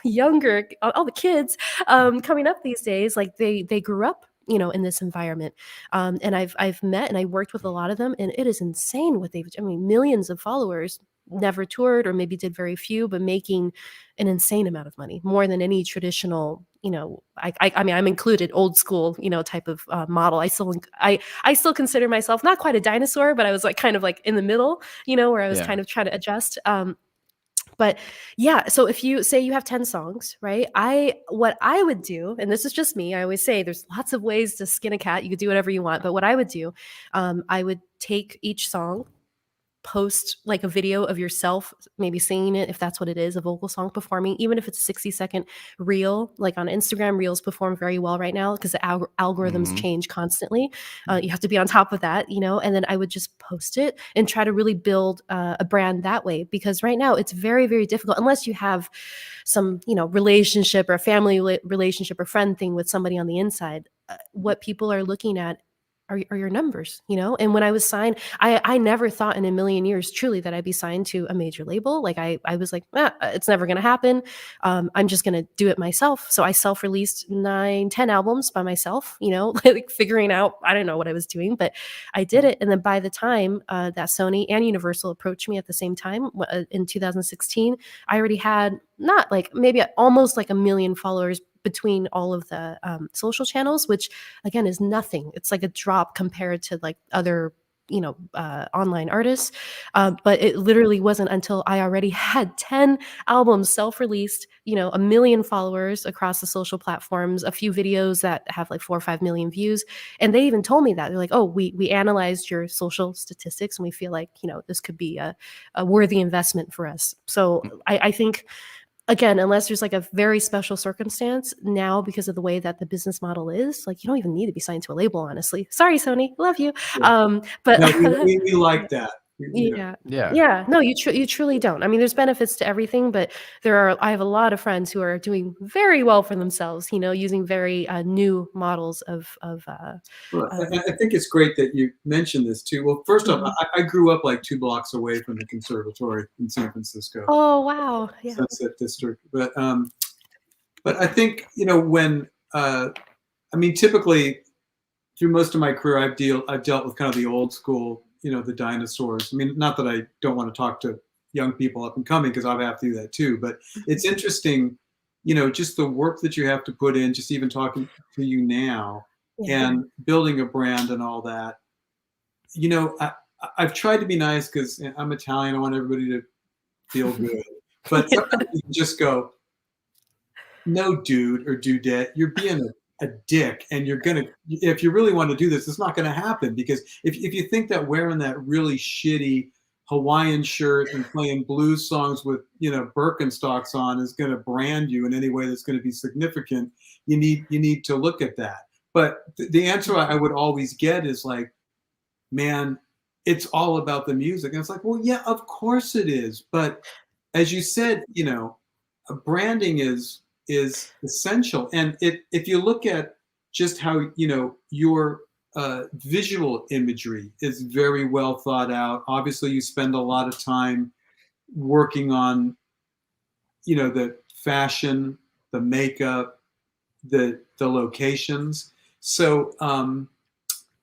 younger, all the kids coming up these days, like they grew up in this environment, and I've met and I worked with a lot of them, and it is insane what millions of followers, never toured or maybe did very few, but making an insane amount of money, more than any traditional, I mean, I'm included, old school, type of model. I still consider myself not quite a dinosaur, but I was like kind of like in the middle, where I was kind of trying to adjust. But yeah, so if you say you have 10 songs, right? What I would do, and this is just me, I always say there's lots of ways to skin a cat. You could do whatever you want. But what I would do, I would take each song, post like a video of yourself maybe singing it, if that's what it is, a vocal song performing, even if it's a 60-second reel. Like on Instagram, reels perform very well right now because the algorithms change constantly. You have to be on top of that, and then I would just post it and try to really build a brand that way, because right now it's very, very difficult unless you have some relationship or family relationship or friend thing with somebody on the inside. What people are looking at are your numbers, And when I was signed, I never thought in a million years, truly, that I'd be signed to a major label. Like I was like, it's never going to happen. I'm just going to do it myself. So I self-released 9-10 albums by myself, like figuring out, I don't know what I was doing, but I did it. And then by the time that Sony and Universal approached me at the same time in 2016, I already had not like maybe almost like 1 million followers between all of the social channels, which again is nothing. It's like a drop compared to like other online artists. But it literally wasn't until I already had 10 albums self-released, 1 million followers across the social platforms, a few videos that have like 4 or 5 million views. And they even told me that they're like, oh, we analyzed your social statistics and we feel like, this could be a worthy investment for us. So I think, again, unless there's like a very special circumstance now, because of the way that the business model is, like, you don't even need to be signed to a label, honestly. Sorry, Sony, love you. Yeah. But no, we like that. Yeah. No, you truly don't. I mean, there's benefits to everything, but I have a lot of friends who are doing very well for themselves, using very new models of. Well, I think it's great that you mentioned this too. Well, first off, I grew up like 2 blocks away from the conservatory in San Francisco. Oh, wow. Yeah. Sunset District. But I think, when, typically through most of my career, I've dealt with kind of the old school, the dinosaurs. I mean, not that I don't want to talk to young people up and coming, because I have to do that too. But it's interesting, just the work that you have to put in, just even talking to you now and building a brand and all that. I've tried to be nice because I'm Italian. I want everybody to feel good. But sometimes you just go, no, dude or dudette, you're being a dick, and if you really want to do this, it's not going to happen. Because if you think that wearing that really shitty Hawaiian shirt and playing blues songs with Birkenstocks on is going to brand you in any way that's going to be significant, you need to look at that. But the answer I would always get is like, man, it's all about the music. And it's like, well, yeah, of course it is. But as you said, branding is essential. And if you look at just how, your visual imagery is very well thought out. Obviously, you spend a lot of time working on, the fashion, the makeup, the locations. So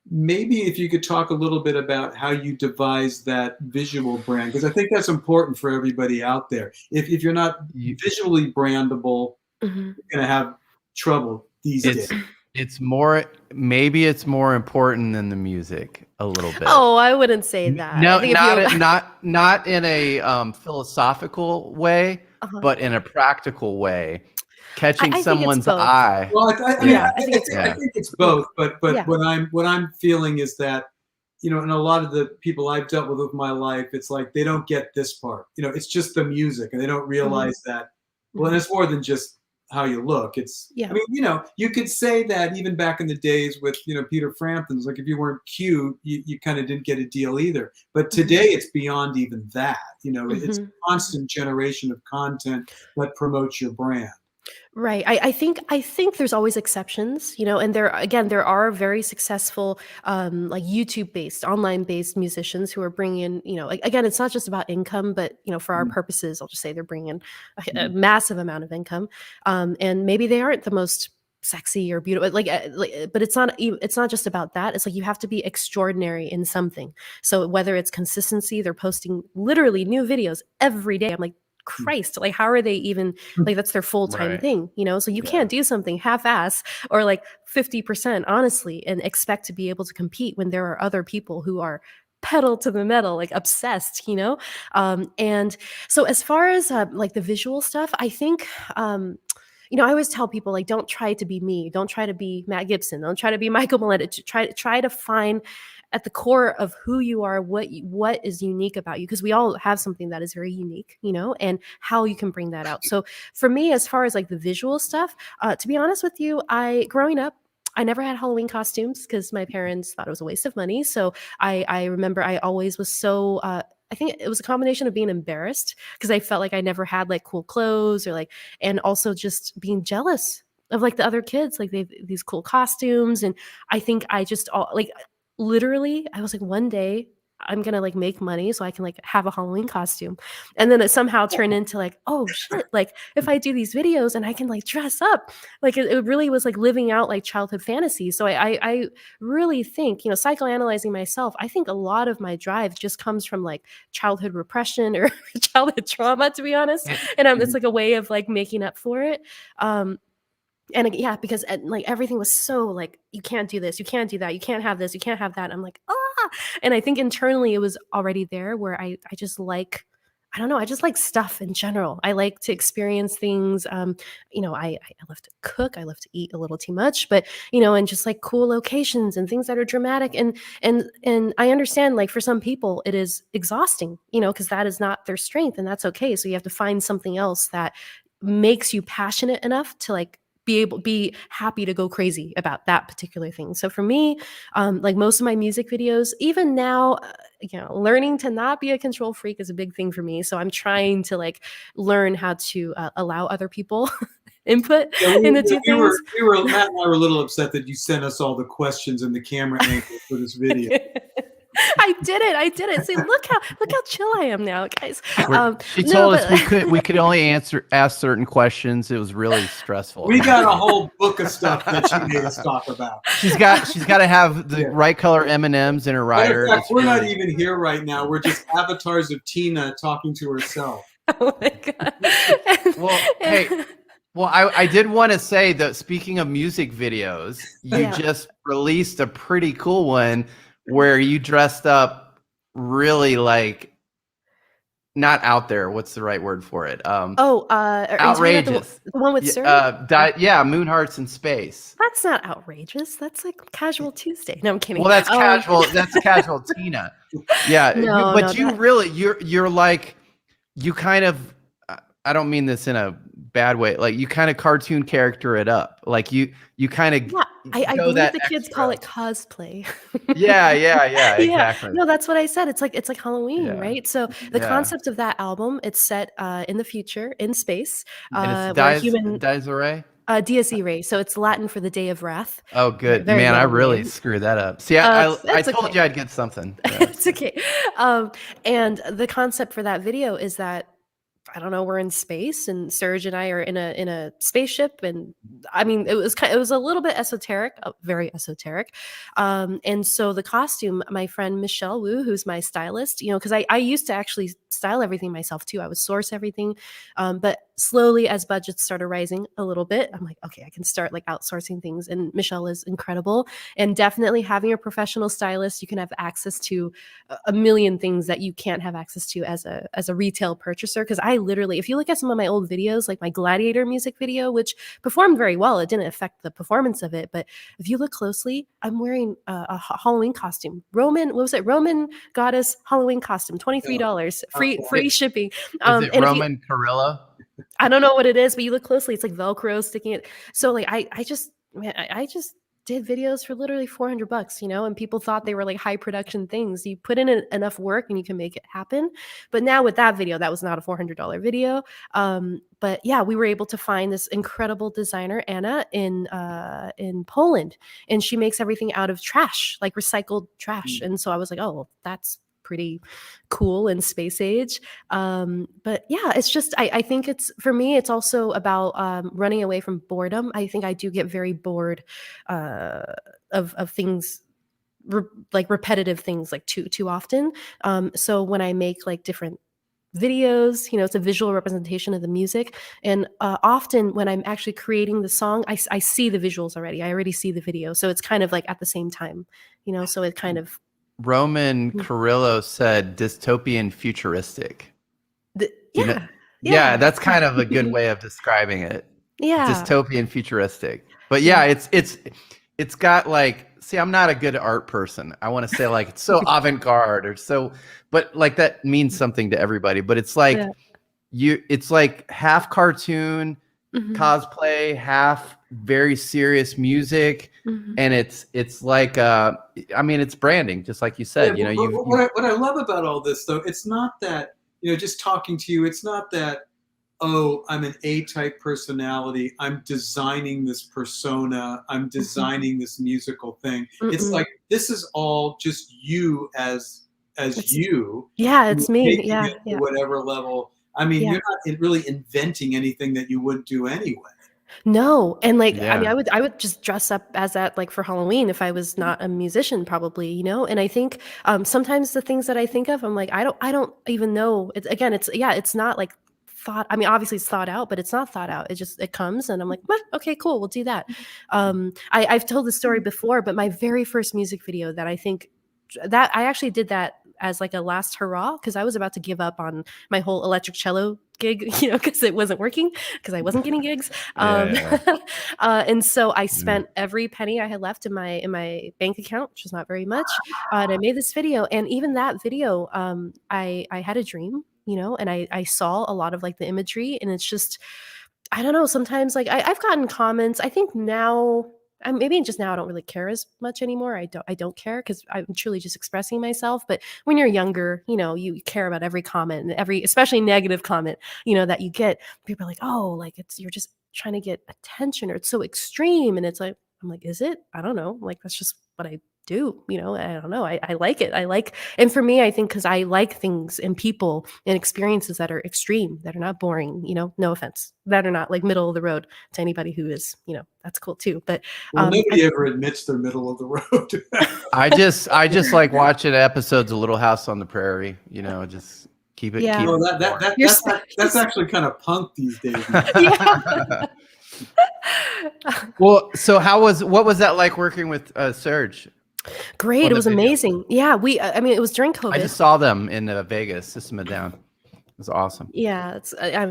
maybe if you could talk a little bit about how you devise that visual brand, because I think that's important for everybody out there. If you're not visually brandable, you're going to have trouble these days. Maybe it's more important than the music a little bit. Oh, I wouldn't say that. No, not in a philosophical way, but in a practical way. Catching someone's eye. Well, I think it's both. But what I'm feeling is that, and a lot of the people I've dealt with my life, it's like they don't get this part. It's just the music, and they don't realize that. Well, and it's more than just how you look. It's I mean, you could say that even back in the days with Peter Frampton's, like if you weren't cute, you kind of didn't get a deal either. But today it's beyond even that. It's a constant generation of content that promotes your brand. Right. I think there's always exceptions, and there are very successful, like YouTube-based, online-based musicians who are bringing in, again, it's not just about income, but, for our purposes, I'll just say they're bringing in a massive amount of income. And maybe they aren't the most sexy or beautiful, but it's not just about that. It's like you have to be extraordinary in something. So whether it's consistency, they're posting literally new videos every day. I'm like, Christ, like how are they even like that's their full-time thing, so you can't do something half-ass or like 50% honestly and expect to be able to compete when there are other people who are pedal to the metal, like obsessed, and so as far as like the visual stuff, I think I always tell people, like, don't try to be me, don't try to be Matt Gibson, don't try to be Michael Mileta, try to find at the core of who you are, what is unique about you, because we all have something that is very unique, and how you can bring that out. So for me, as far as like the visual stuff, to be honest with you, growing up, I never had Halloween costumes because my parents thought it was a waste of money. So I remember I always was so I think it was a combination of being embarrassed because I felt like I never had like cool clothes or like, and also just being jealous of like the other kids, like they have these cool costumes. And I think I just literally, I was like, one day I'm going to like make money so I can like have a Halloween costume. And then it somehow turned into like, oh shit, like if I do these videos and I can like dress up, like it really was like living out like childhood fantasy. So I really think, psychoanalyzing myself, I think a lot of my drive just comes from like childhood repression or childhood trauma, to be honest. And it's like a way of like making up for it. And because like everything was so like, you can't do this, you can't do that, you can't have this, you can't have that. I'm like, oh, And I think internally it was already there where I just like, I don't know, I just like stuff in general. I like to experience things. I love to cook. I love to eat a little too much, but and just like cool locations and things that are dramatic. And I understand, like, for some people it is exhausting, because that is not their strength, and that's okay. So you have to find something else that makes you passionate enough to like be happy to go crazy about that particular thing. So for me, like most of my music videos, even now, learning to not be a control freak is a big thing for me. So I'm trying to like learn how to allow other people input into things. Matt and I were a little upset that you sent us all the questions and the camera angle for this video. I did it. See, look how chill I am now, guys. She told us we could only ask certain questions. It was really stressful. We got a whole book of stuff that she made us talk about. She's got to have the right color M&Ms in her rider. In fact, we're not even here right now. We're just avatars of Tina talking to herself. Oh my god. Well, hey. Well, I did want to say that, speaking of music videos, you just released a pretty cool one where you dressed up really, like, not out there. What's the right word for it? Outrageous. The one with Sir? Moon Hearts in Space. That's not outrageous. That's like Casual Tuesday. No, I'm kidding. Well, that's casual. That's casual, Tina. Yeah, you're like, you kind of. I don't mean this in a bad way. Like, you kind of cartoon character it up. Like you kind of. Yeah, I believe the kids call it cosplay. Yeah, exactly. No, that's what I said. It's like Halloween, right? So the concept of that album, it's set in the future in space. And it's DIES IRAE? DIES IRAE. So it's Latin for the Day of Wrath. Oh, good. Man, I really screwed that up. See, I told you I'd get something. Yeah. It's okay. And the concept for that video is that, I don't know, we're in space and Serge and I are in a spaceship, and I mean, it was a little bit esoteric, very esoteric. And so the costume, my friend Michelle Wu, who's my stylist, because I used to actually style everything myself too. I would source everything. But slowly, as budgets started rising a little bit, I'm like, okay, I can start like outsourcing things. And Michelle is incredible. And definitely having a professional stylist, you can have access to a million things that you can't have access to as a retail purchaser. Because I literally, if you look at some of my old videos, like my Gladiator music video, which performed very well, it didn't affect the performance of it. But if you look closely, I'm wearing a Halloween costume. Roman goddess Halloween costume, $23, free shipping. Is it Roman Carilla? I don't know what it is, but you look closely, it's like Velcro sticking it. So like I just did videos for literally $400, and people thought they were like high production things. You put in enough work and you can make it happen. But now with that video, that was not a $400 video. But yeah, we were able to find this incredible designer, Anna, in Poland, and she makes everything out of trash, like recycled trash. And so I was like, oh, well, that's pretty cool in space age. But yeah, it's just, I think for me, it's also about running away from boredom. I think I do get very bored of things, like repetitive things, like too often. So when I make like different videos, it's a visual representation of the music. And often when I'm actually creating the song, I see the visuals already. I already see the video. So it's kind of like at the same time, so it kind of. Roman Carrillo said dystopian futuristic. Yeah, that's kind of a good way of describing it. Yeah. Dystopian futuristic. But yeah, it's got like, see, I'm not a good art person. I want to say like it's so avant-garde or so, but like that means something to everybody. But it's like it's like half cartoon, cosplay, half very serious music, and it's like it's branding, just like you said. What I love about all this, though, it's not that, just talking to you, it's not that, oh, I'm an A-type personality, I'm designing this persona, I'm designing this musical thing. It's like, this is all just you as you. Yeah, it's me. Yeah, whatever level. I mean, you're not really inventing anything that you wouldn't do anyway. No. And like, I mean, I would just dress up as that, like for Halloween, if I was not a musician, probably, and I think sometimes the things that I think of, I'm like, I don't even know. It's not like thought. I mean, obviously it's thought out, but it's not thought out. It comes and I'm like, well, okay, cool. We'll do that. I've told this story before, but my very first music video that I think that I actually did that as like a last hurrah, because I was about to give up on my whole electric cello gig, because it wasn't working, because I wasn't getting gigs. Yeah. And so I spent every penny I had left in my bank account, which was not very much, and I made this video. And even that video, I had a dream, and I saw a lot of like the imagery, and it's just, I don't know. Sometimes like I've gotten comments. I think now, maybe just now I don't really care as much anymore. I don't care, because I'm truly just expressing myself. But when you're younger, you care about every comment, and especially negative comment, that you get. People are like, oh, like you're just trying to get attention, or it's so extreme. And it's like, I'm like, is it? I don't know. Like, that's just what I do. I don't know. I like it. And for me, I think, because I like things and people and experiences that are extreme, that are not boring, no offense, that are not like middle of the road to anybody who is, that's cool too. But nobody ever admits they're middle of the road. I just like watching episodes of Little House on the Prairie, just keep it. Yeah. Keep Well, it that's actually kind of punk these days. Yeah. Well, so what was that like working with Serge? Great. It was amazing. Yeah. It was during COVID. I just saw them in Vegas, System of a Down. It was awesome. Yeah,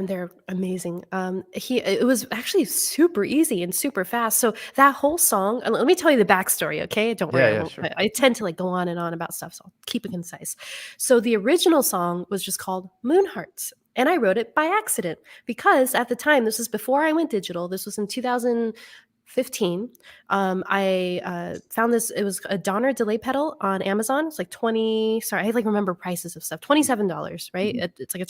they're amazing. It was actually super easy and super fast. So that whole song, let me tell you the backstory, okay? Don't worry. Yeah, sure. I tend to like go on and on about stuff, so I'll keep it concise. So the original song was just called Moon Hearts, and I wrote it by accident, because at the time, this was before I went digital. This was in 2015. I found this. It was a Donner delay pedal on Amazon. It's like I like remember prices of stuff. $27, right? It's like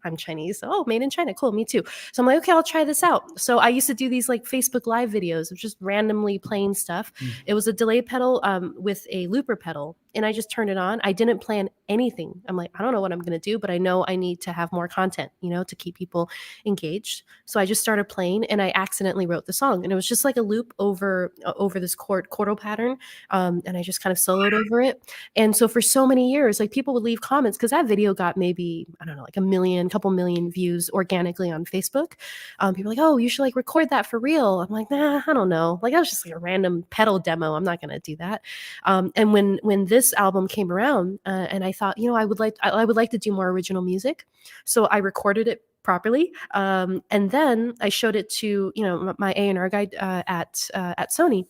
I'm Chinese. Oh, made in China. Cool. Me too. So I'm like, okay, I'll try this out. So I used to do these like Facebook Live videos of just randomly playing stuff. It was a delay pedal with a looper pedal, and I just turned it on. I didn't plan anything. I'm like, I don't know what I'm going to do, but I know I need to have more content, to keep people engaged. So I just started playing, and I accidentally wrote the song, and it was just like a loop over this chordal pattern, and I just kind of soloed over it. And so for so many years, like, people would leave comments, because that video got maybe, I don't know, like couple million views organically on Facebook. People are like, oh, you should like record that for real. I'm like, nah, I don't know. Like, that was just like a random pedal demo. I'm not gonna do that. And when this album came around, and I thought, I would like to do more original music, so I recorded it properly. And then I showed it to, my A&R guy at Sony.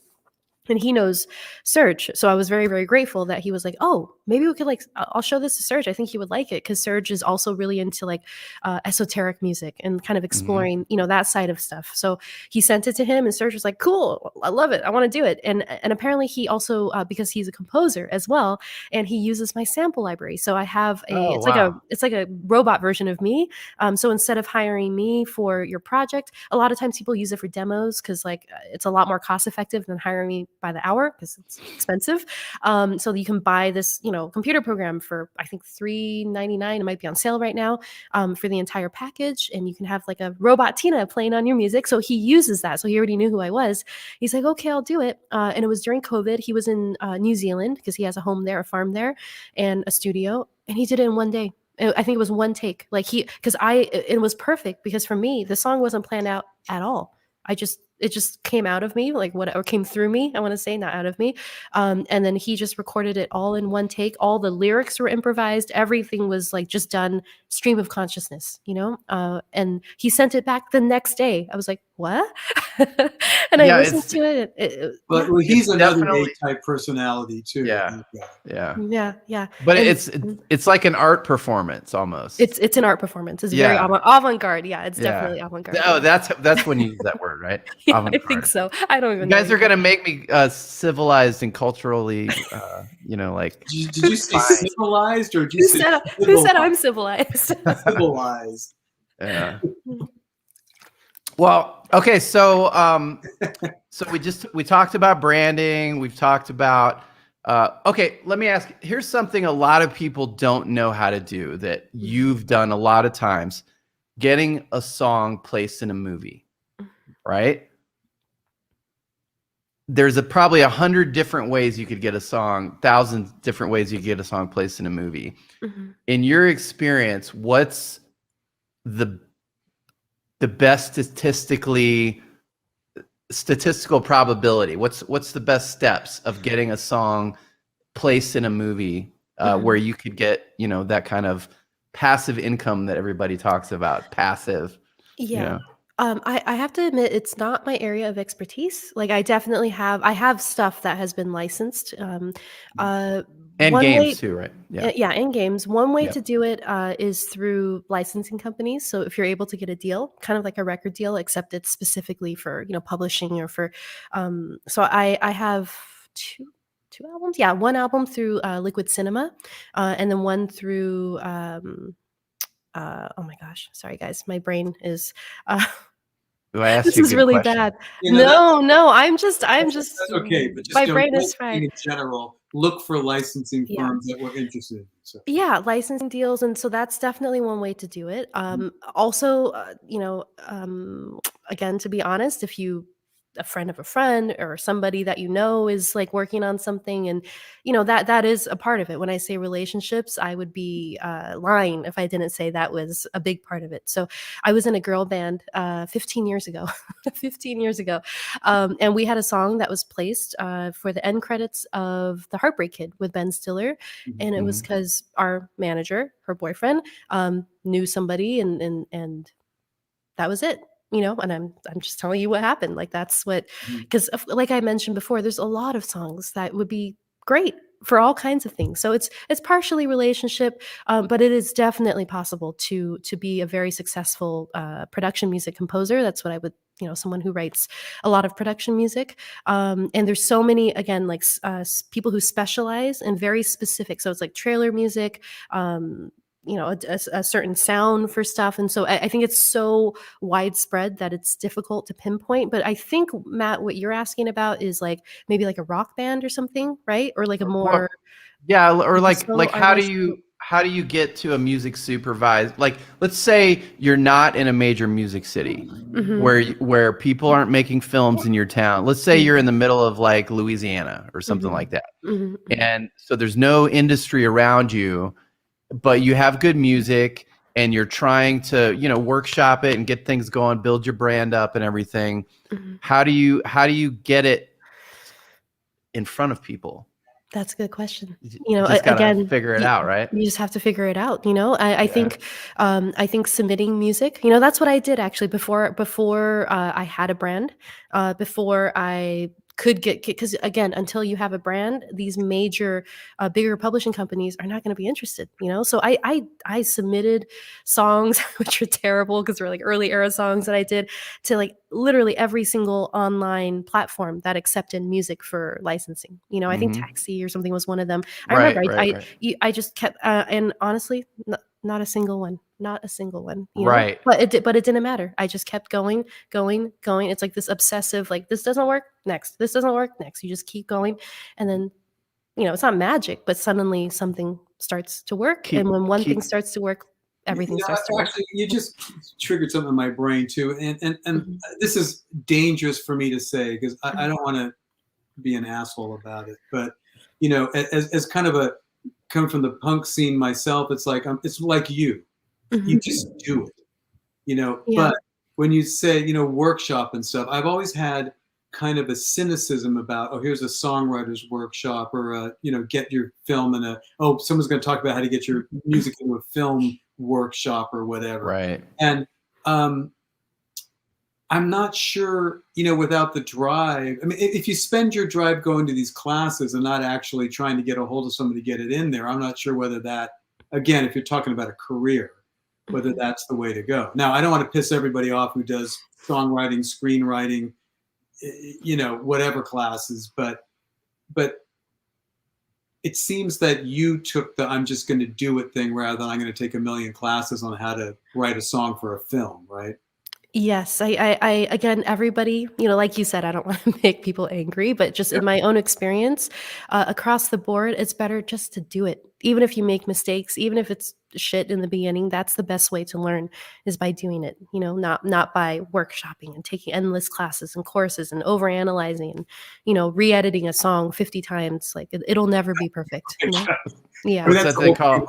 And he knows Serge. So I was very, very grateful that he was like, oh, maybe we could I'll show this to Serge. I think he would like it, because Serge is also really into like esoteric music and kind of exploring, that side of stuff. So he sent it to him, and Serge was like, cool, I love it. I want to do it. And apparently he also, because he's a composer as well, and he uses my sample library. So I have it's like a robot version of me. So instead of hiring me for your project, a lot of times people use it for demos, because like it's a lot more cost effective than hiring me by the hour, because it's expensive. So you can buy this, computer program for, I think, $3.99. It might be on sale right now, for the entire package. And you can have like a robot Tina playing on your music. So he uses that. So he already knew who I was. He's like, okay, I'll do it. And it was during COVID. He was in New Zealand, because he has a home there, a farm there, and a studio. And he did it in one day. I think it was one take. Like it was perfect, because for me, the song wasn't planned out at all. It just came out of me, or came through me, I want to say, not out of me. And then he just recorded it all in one take. All the lyrics were improvised. Everything was like just done stream of consciousness, and he sent it back the next day. I was like, what? And I listened to it. But he's another A-type personality too. Yeah. But it's like an art performance almost. It's an art performance. It's very avant-garde. Yeah, it's definitely avant-garde. Oh, that's when you use that word, right? Yeah, I think so. I don't even know. You guys are going to make me civilized and culturally, like. Did you say civilized, or did you say who said I'm civilized? Civilized. Yeah. Well, okay, so we talked about branding. We've talked about. Okay, let me ask. Here's something a lot of people don't know how to do that you've done a lot of times: getting a song placed in a movie, right? There's probably 100 different ways you could get a song, 1,000 different ways you could get a song placed in a movie. In your experience, what's the best statistical probability? What's the best steps of getting a song place in a movie where you could get, you know, that kind of passive income that everybody talks about, passive, you Yeah. know. I have to admit it's not my area of expertise. Like I definitely have stuff that has been licensed. And One games way, too, right? Yeah. yeah, in games. One way Yep. to do it is through licensing companies. So if you're able to get a deal, kind of like a record deal, except it's specifically for, you know, publishing or for. So I have two albums. Yeah, one album through Liquid Cinema, and then one through. Oh my gosh, sorry guys, my brain is. Do I ask This you a is good really question? bad. You know, No, I'm just that's okay, but just my brain is fried. in general, look for licensing Yeah. firms that we're interested in. So. Yeah, licensing deals, and so that's definitely one way to do it. Also, you know, again, to be honest, if you a friend of a friend or somebody that you know is like working on something, and you know that is a part of it. When I say relationships, I would be lying if I didn't say that was a big part of it. So I was in a girl band 15 years ago, 15 years ago, and we had a song that was placed for the end credits of The Heartbreak Kid with Ben Stiller, and it was because our manager, her boyfriend, knew somebody, and that was it. You know, and I'm just telling you what happened. Like that's what, because like I mentioned before, there's a lot of songs that would be great for all kinds of things. So it's partially relationship, but it is definitely possible to be a very successful production music composer. That's what I would, you know, someone who writes a lot of production music. And there's so many, again, like people who specialize in very specific. So it's like trailer music. You know, a certain sound for stuff. And so I think it's so widespread that it's difficult to pinpoint. But I think, Matt, what you're asking about is like maybe like a rock band or something, right? Or like a Well, more yeah, or like a like solo how do artist. you get to a music supervised? Like, let's say you're not in a major music city where people aren't making films in your town. Let's say you're in the middle of like Louisiana or something like that. And so there's no industry around you, but you have good music and you're trying to, you know, workshop it and get things going, build your brand up and everything. How do you get it in front of people? That's a good question. You You know, just gotta again, figure it out, right? you just have to figure it out. You know, I think submitting music. You know, that's what I did actually before I had a brand, before I could get, because again, until you have a brand, these major bigger publishing companies are not going to be interested, you know. So I submitted songs which were terrible because they're like early era songs that I did to like literally every single online platform that accepted music for licensing. You know, I think Taxi or something was one of them. I remember Right. I just kept and honestly not a single one, not a single one, you know. Right. But it didn't matter. I just kept going. It's like this obsessive, like this doesn't work, next. This doesn't work, next. You just keep going, and then, you know, it's not magic, but suddenly something starts to work. And when one thing starts to work, everything starts to work. Actually, you just triggered something in my brain too, and this is dangerous for me to say because I don't want to be an asshole about it, but you know, as kind of a come from the punk scene myself, it's like you just do it, you know. Yeah. But when you say, you know, workshop and stuff, I've always had kind of a cynicism about, oh, here's a songwriter's workshop, or you know, get your film in someone's going to talk about how to get your music into a film workshop or whatever. Right. And I'm not sure, you know, without the drive. I mean, if you spend your drive going to these classes and not actually trying to get a hold of somebody to get it in there, I'm not sure whether that, again, if you're talking about a career, whether that's the way to go. Now, I don't want to piss everybody off who does songwriting, screenwriting, you know, whatever classes, but it seems that you took the I'm just going to do it thing rather than I'm going to take a million classes on how to write a song for a film, right? Yes, I again, everybody, you know, like you said, I don't want to make people angry, but just in my own experience, across the board, it's better just to do it. Even if you make mistakes, even if it's shit in the beginning, that's the best way to learn is by doing it, you know, not by workshopping and taking endless classes and courses and overanalyzing and, you know, re-editing a song 50 times. Like it'll never be perfect. You know? Yeah. I mean, What's that's that thing called?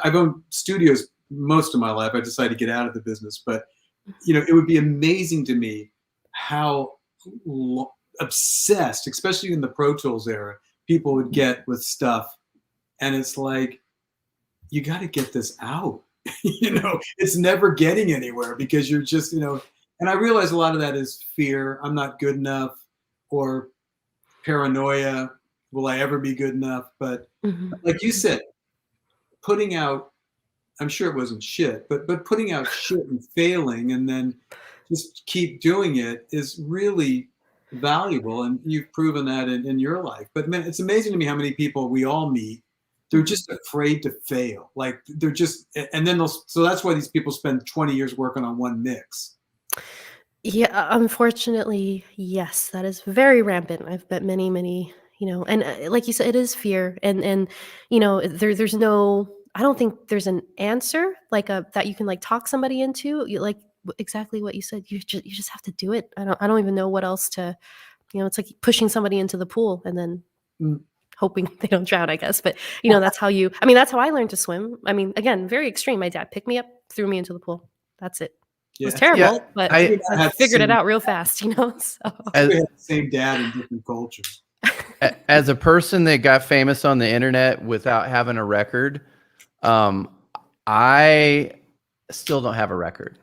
I've owned studios most of my life. I decided to get out of the business, but you know, it would be amazing to me how obsessed, especially in the Pro Tools era, people would get with stuff, and it's like, you got to get this out. It's never getting anywhere because you're just, and I realize a lot of that is fear. I'm not good enough, or paranoia. Will I ever be good enough? But like you said, putting out, I'm sure it wasn't shit, but putting out shit and failing and then just keep doing it is really valuable. And you've proven that in your life. But man, it's amazing to me how many people we all meet, they're just afraid to fail. Like they're just, and then so that's why these people spend 20 years working on one mix. Yeah, unfortunately, yes, that is very rampant. I've met many, and like you said, it is fear, and there's no, I don't think there's an answer like that you can like talk somebody into. Like exactly what you said. You just have to do it. I don't even know what else to, it's like pushing somebody into the pool and then hoping they don't drown, I guess. But that's how that's how I learned to swim. I mean, again, very extreme. My dad picked me up, threw me into the pool. That's it. It was terrible, but I figured it out real fast, So. We had the same dad in different cultures. As a person that got famous on the internet without having a record, I still don't have a record.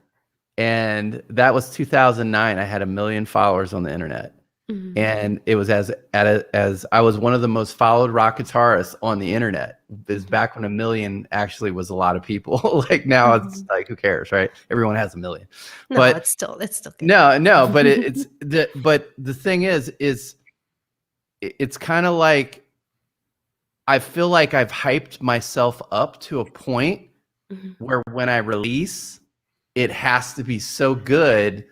And that was 2009. I had 1 million followers on the internet. And it was as I was one of the most followed rock guitarists on the internet. It was back when 1 million actually was a lot of people. Like now it's like, who cares, right? Everyone has 1 million. No, but it's still good. no, but but the thing is it's kind of like, I feel like I've hyped myself up to a point where when I release, it has to be so good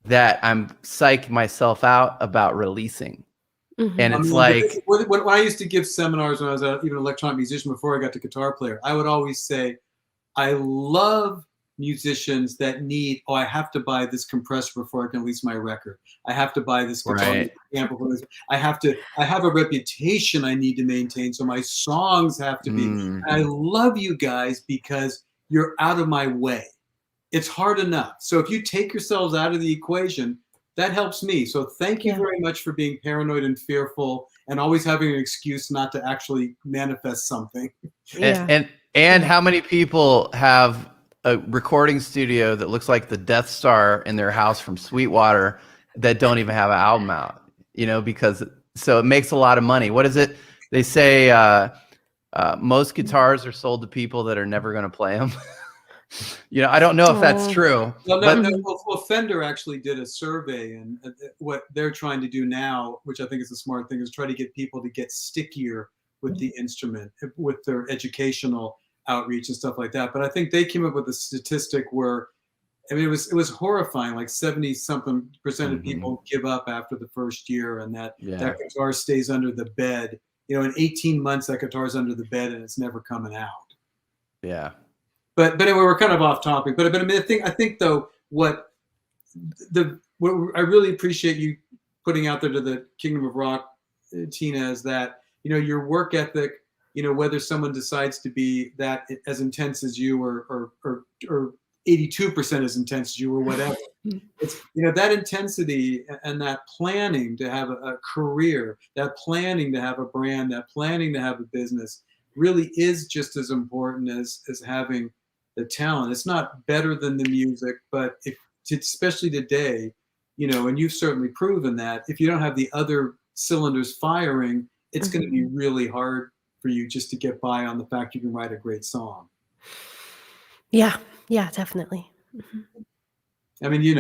that I'm psyching myself out about releasing. And it's when I used to give seminars when I was even an electronic musician before I got to guitar player, I would always say, I love musicians that need, I have to buy this compressor before I can release my record. I have to buy this guitar amplifier. I have a reputation I need to maintain, so my songs have to be. I love you guys because you're out of my way. It's hard enough. So if you take yourselves out of the equation, that helps me. So thank you very much for being paranoid and fearful and always having an excuse not to actually manifest something. And how many people have a recording studio that looks like the Death Star in their house from Sweetwater that don't even have an album out, because so it makes a lot of money. What is it? They say most guitars are sold to people that are never going to play them. I don't know if that's true. Well, Fender actually did a survey, and what they're trying to do now, which I think is a smart thing, is try to get people to get stickier with the instrument, with their educational outreach and stuff like that. But I think they came up with a statistic where, it was horrifying. Like 70-something% of people give up after the first year, and that guitar stays under the bed. In 18 months, that guitar's under the bed and it's never coming out. Yeah. But anyway, we're kind of off topic. But I think though, what I really appreciate you putting out there to the Kingdom of Rock, Tina, is that your work ethic. Whether someone decides to be that as intense as you, or 82% as intense as you, or whatever, it's that intensity and that planning to have a career, that planning to have a brand, that planning to have a business, really is just as important as having the talent. It's not better than the music, but especially today, and you've certainly proven that if you don't have the other cylinders firing, it's going to be really hard for you just to get by on the fact you can write a great song. Yeah, definitely. I mean,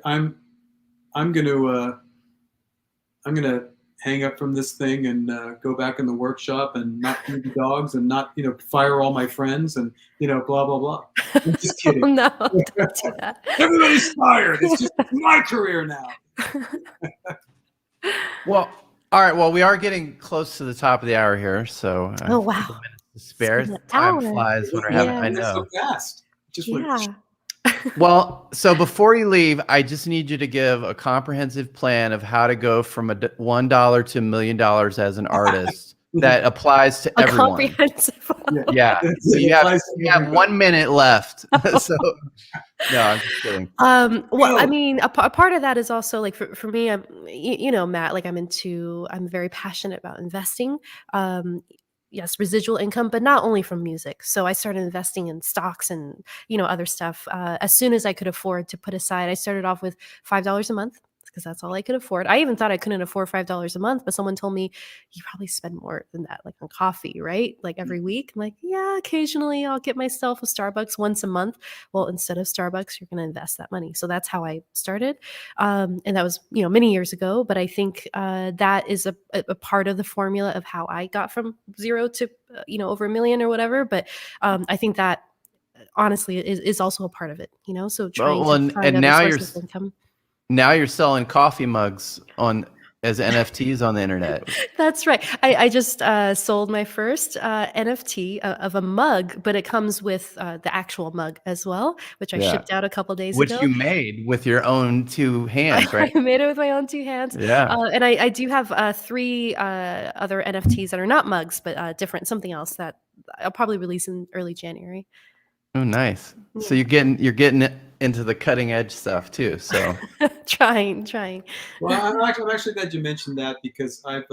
I'm gonna hang up from this thing and go back in the workshop and not feed the dogs and not, fire all my friends and, blah, blah, blah. I'm just kidding. Oh, no, don't do that. Everybody's fired. It's just my career now. Well, all right. Well, we are getting close to the top of the hour here. So oh, wow. Spare time flies when we're having, I know. So fast. Well, so before you leave, I just need you to give a comprehensive plan of how to go from $1 to $1 million as an artist that applies to A everyone. comprehensive. Yeah. So It you have, applies to you have everybody. 1 minute left. So no, I'm just kidding. Well, I No. mean, a part of that is also like for me, you know, Matt, like I'm very passionate about investing. Um, yes, residual income, but not only from music. So I started investing in stocks and, you know, other stuff as soon as I could afford to put aside. I started off with $5 a month because that's all I could afford. I even thought I couldn't afford $5 a month, but someone told me you probably spend more than that, like on coffee, right? Like every week. I'm like, yeah, occasionally I'll get myself a Starbucks once a month. Well, instead of Starbucks, you're going to invest that money. So that's how I started. And that was, you know, many years ago. But I think that is a part of the formula of how I got from zero to, you know, over $1 million or whatever. But I think that honestly is also a part of it, you know, so trying Well, to find and other now sources of income. now you're selling coffee mugs as NFTs on the internet. That's right. I just sold my first NFT of a mug, but it comes with the actual mug as well, which I Yeah. shipped out a couple days Which ago. you made with your own 2 hands, right? I made it with my own 2 hands. Yeah. And I do have 3 other NFTs that are not mugs, but different, something else that I'll probably release in early January. Oh, nice. So Yeah. you're getting it into the cutting edge stuff too. So Trying. Well, I'm actually glad you mentioned that because I've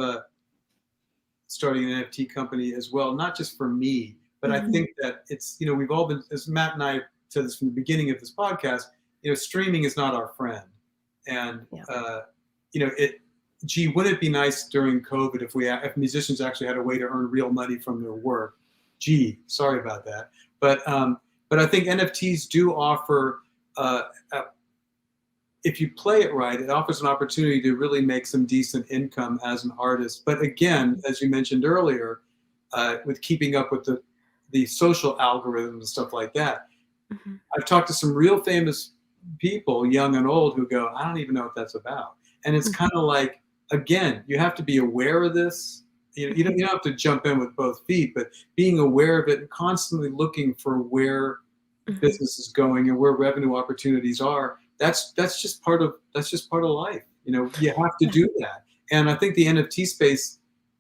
starting an NFT company as well, not just for me, but I think that it's, you know, we've all been, as Matt and I said this from the beginning of this podcast, you know, streaming is not our friend. And, Yeah. you know, wouldn't it be nice during COVID if musicians actually had a way to earn real money from their work? Sorry about that. But I think NFTs do offer, if you play it right, it offers an opportunity to really make some decent income as an artist. But again, as you mentioned earlier, with keeping up with the social algorithms and stuff like that, I've talked to some real famous people, young and old, who go, I don't even know what that's about. And it's kind of like, again, you have to be aware of this. You don't have to jump in with both feet, but being aware of it and constantly looking for where business is going and where revenue opportunities are. That's just part of life. You know, you have to do that. And I think the NFT space,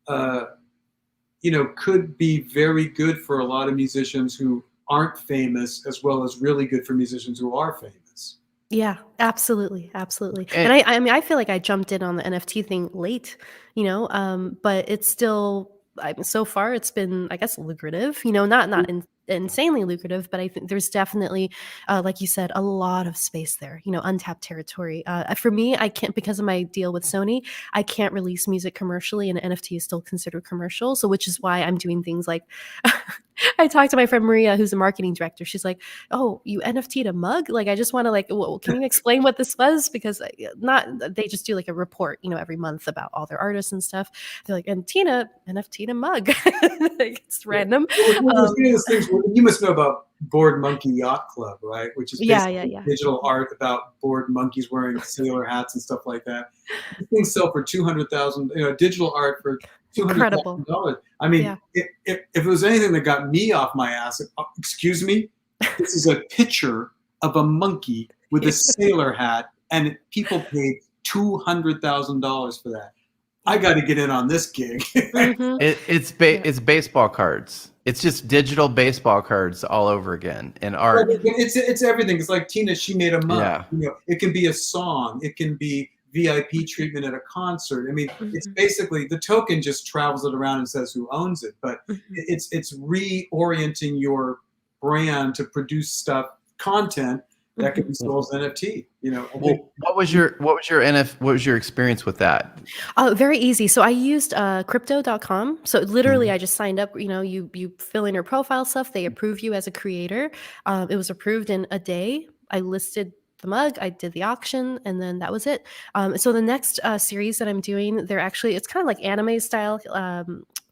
you know, could be very good for a lot of musicians who aren't famous, as well as really good for musicians who are famous. Yeah, absolutely. And and I mean, I feel like I jumped in on the NFT thing late, you know, but it's still, so far it's been, I guess, lucrative, you know, not insanely lucrative, but I think there's definitely, like you said, a lot of space there, you know, untapped territory. For me, I can't, because of my deal with Sony, I can't release music commercially, and NFT is still considered commercial. So, which is why I'm doing things like, I talked to my friend Maria, who's a marketing director. She's like, "Oh, you NFT'd a mug? Like, I just want to like, well, can you explain what this was? Because they just do like a report, you know, every month about all their artists and stuff. They're like, and Tina NFT'd a mug. Like, it's random. Well, you must know about Bored Monkey Yacht Club, right? Which is basically Yeah. digital art about bored monkeys wearing sailor hats and stuff like that. These things sell for $200,000. You know, digital art for Incredible. $200,000. I mean, Yeah. if it was anything that got me off my ass, excuse me, this is a picture of a monkey with a sailor hat, and people paid $200,000 for that. I got to get in on this gig. it's baseball cards. It's just digital baseball cards all over again in art. It's everything. It's like Tina, she made a mug. Yeah. You know, it can be a song. It can be VIP treatment at a concert. I mean, it's basically the token just travels it around and says who owns it. But it's reorienting your brand to produce content that can be sold as NFT. You know, What was your experience with that? Very easy. So I used crypto.com. So literally I just signed up, you know, you fill in your profile stuff. They approve you as a creator. It was approved in a day. I listed the mug, I did the auction, and then that was it. So the next series that I'm doing, it's kind of like anime style,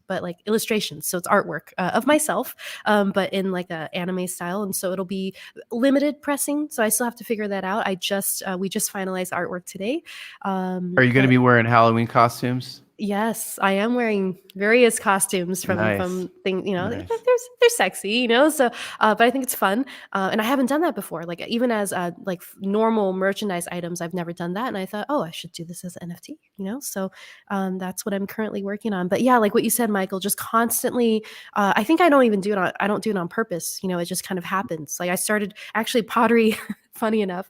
but like illustrations. So it's artwork of myself, but in like a anime style. And so it'll be limited pressing. So I still have to figure that out. We just finalized artwork today. Are you going to be wearing Halloween costumes? Yes, I am wearing various costumes Nice. from things, you know, Nice. they're sexy, you know. So, but I think it's fun, and I haven't done that before. Like even as like normal merchandise items, I've never done that, and I thought, oh, I should do this as an NFT, you know. So, that's what I'm currently working on. But yeah, like what you said, Michael, just constantly. I think I don't even do it on. I don't do it on purpose. You know, it just kind of happens. Like I started actually pottery. Funny enough.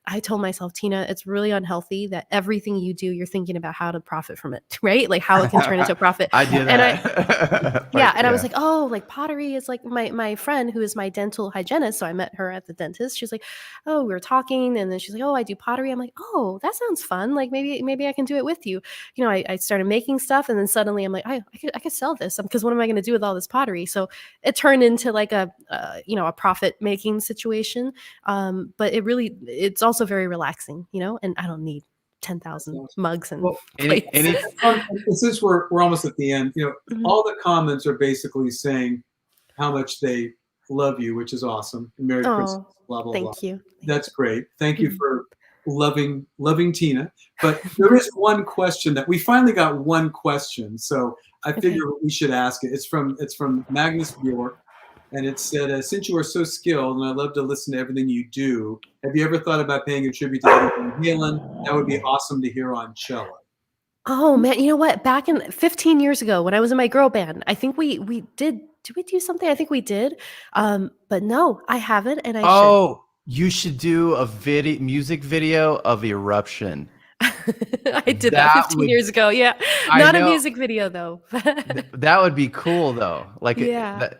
I told myself, Tina, it's really unhealthy that everything you do, you're thinking about how to profit from it, right? Like how it can turn into a profit. I do And that. yeah, and I was like, oh, like pottery is like my friend who is my dental hygienist. So I met her at the dentist. She's like, oh, we were talking, and then she's like, oh, I do pottery. I'm like, oh, that sounds fun. Like maybe I can do it with you. You know, I started making stuff, and then suddenly I'm like, I could sell this because what am I going to do with all this pottery? So it turned into like a you know, a profit making situation. But it's also very relaxing, you know, and I don't need 10,000 mugs and plates. Since we're almost at the end, you know, all the comments are basically saying how much they love you, which is awesome. Merry Christmas, blah blah blah. Thank you. That's great. Thank you for loving Tina. But there is one question that we finally got one question, so I figure we should ask it. It's from Magnus Bjork. And it said, since you are so skilled and I love to listen to everything you do, have you ever thought about paying a tribute to Eddie Van Halen? That would be awesome to hear on cello. Oh man, you know what? Back in 15 years ago when I was in my girl band, I think we did we do something? I think we did. But no, I haven't, and I should. You should do a music video of Eruption. I did that 15 years ago. Yeah. Not a music video though. That would be cool though. Like,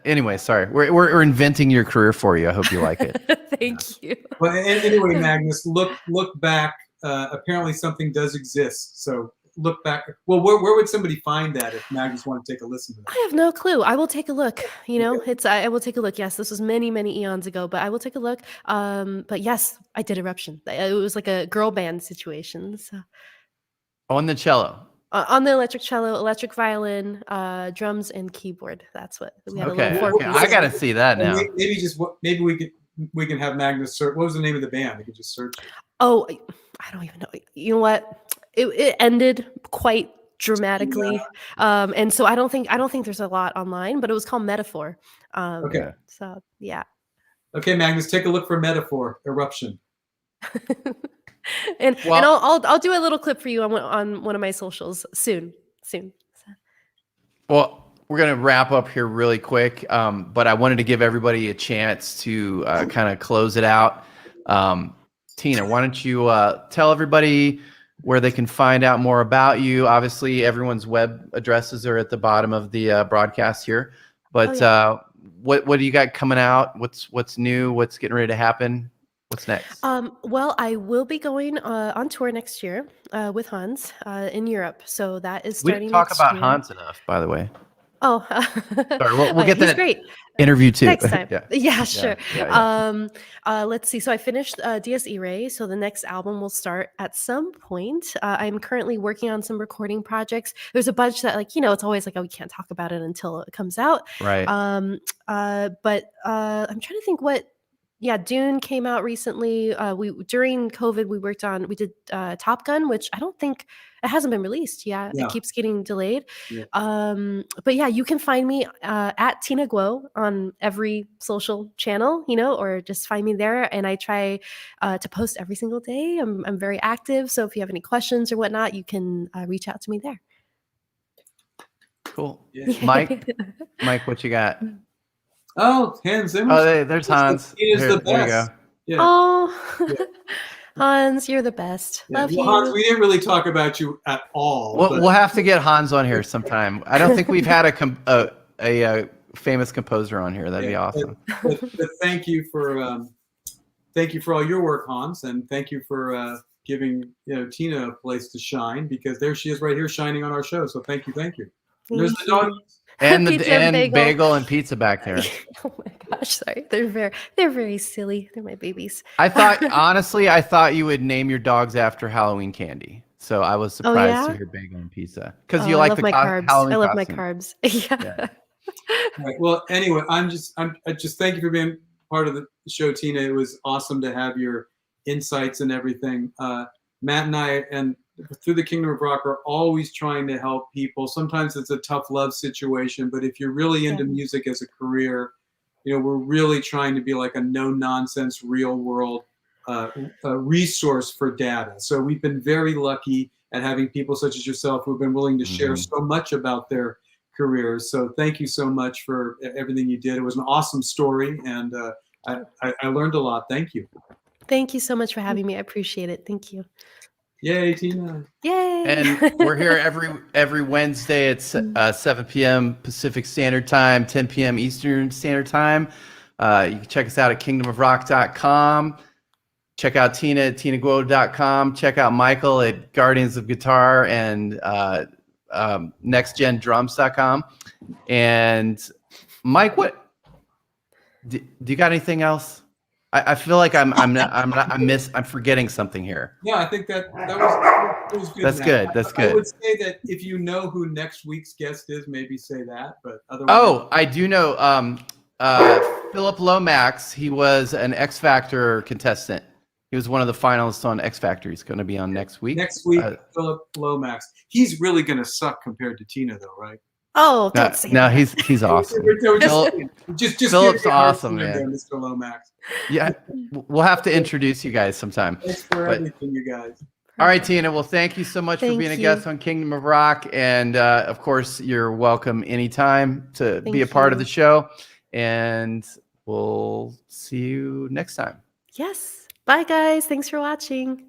anyway, sorry. We're inventing your career for you. I hope you like it. Thank you. Well, anyway, Magnus, look back. Apparently something does exist. So look back. Well, where would somebody find that if Magnus want to take a listen to that? I have no clue. I will take a look. You know, I will take a look. Yes, this was many eons ago, but I will take a look. But yes, I did Eruption. It was like a girl band situation. So. On the cello. On the electric cello, electric violin, drums, and keyboard. That's what we had. Okay. I gotta see that now. Maybe we can have Magnus search. What was the name of the band? We could just search it. Oh, I don't even know. You know what? It ended quite dramatically, and so I don't think there's a lot online. But it was called Metaphor. Okay. So yeah. Okay, Magnus, take a look for Metaphor Eruption. and I'll do a little clip for you on one of my socials soon. Well, we're gonna wrap up here really quick, but I wanted to give everybody a chance to kind of close it out. Tina, why don't you tell everybody where they can find out more about you? Obviously, everyone's web addresses are at the bottom of the broadcast here. But what do you got coming out? What's new? What's getting ready to happen? What's next? Well, I will be going on tour next year with Hans in Europe. So that is starting. We didn't talk about Hans enough, by the way. Oh, sorry. We'll get that great. interview too Next time. yeah, sure. Yeah. Let's see. So I finished DIES IRAE. So the next album will start at some point. I'm currently working on some recording projects. There's a bunch that, like, you know, it's always like, oh, we can't talk about it until it comes out. Right. But I'm trying to think what. Yeah, DUNE came out recently. During COVID, we did Top Gun, which I don't think it hasn't been released. Yeah, it keeps getting delayed. Yeah. But yeah, you can find me at Tina Guo on every social channel, you know, or just find me there. And I try to post every single day. I'm very active, so if you have any questions or whatnot, you can reach out to me there. Cool. Yeah. Mike, what you got? Oh, Hans Zimmer. Oh, there's Hans. He is the best. There you go. Yeah. Oh, Hans, you're the best. Love you. Hans, we didn't really talk about you at all. We'll have to get Hans on here sometime. I don't think we've had a famous composer on here. That'd be awesome. But thank you for all your work, Hans, and thank you for giving Tina a place to shine, because there she is right here shining on our show. So thank you. There's the dog. And bagel and pizza back there. Oh my gosh, sorry. They're very silly. They're my babies. I thought you would name your dogs after Halloween candy. So I was surprised to hear bagel and pizza, because you like the carbs. Halloween I love costume. my carbs. Yeah. All right. Well, anyway, I just thank you for being part of the show, Tina. It was awesome to have your insights and everything. Matt and I and through the Kingdom of Rock are always trying to help people. Sometimes it's a tough love situation, but if you're really into music as a career, you know, we're really trying to be like a no-nonsense, real-world resource for data. So we've been very lucky at having people such as yourself who've been willing to share so much about their careers. So thank you so much for everything you did. It was an awesome story, and I learned a lot. Thank you. Thank you so much for having me. I appreciate it. Thank you. Yay, Tina. Yay. And we're here every Wednesday at 7 p.m. Pacific Standard Time, 10 p.m. Eastern Standard Time. You can check us out at kingdomofrock.com. Check out Tina at tinaguo.com. Check out Michael at Guardians of Guitar and nextgendrums.com. And Mike, what do you got anything else? I feel like I'm forgetting something here. Yeah, I think that was good. That's good. That's good. I would say that if you know who next week's guest is, maybe say that. But otherwise, oh, I do know. Philip Lomax. He was an X Factor contestant. He was one of the finalists on X Factor. He's going to be on next week. Next week, Philip Lomax. He's really going to suck compared to Tina, though, right? Oh, don't say no, that. he's awesome. just Philip's awesome, man. there, Mr. Lomax. Yeah, we'll have to introduce you guys sometime. Thanks for everything, you guys. All right, Tina. Well, thank you so much for being a guest on Kingdom of Rock, and of course, you're welcome anytime to be a part of the show. And we'll see you next time. Yes. Bye, guys. Thanks for watching.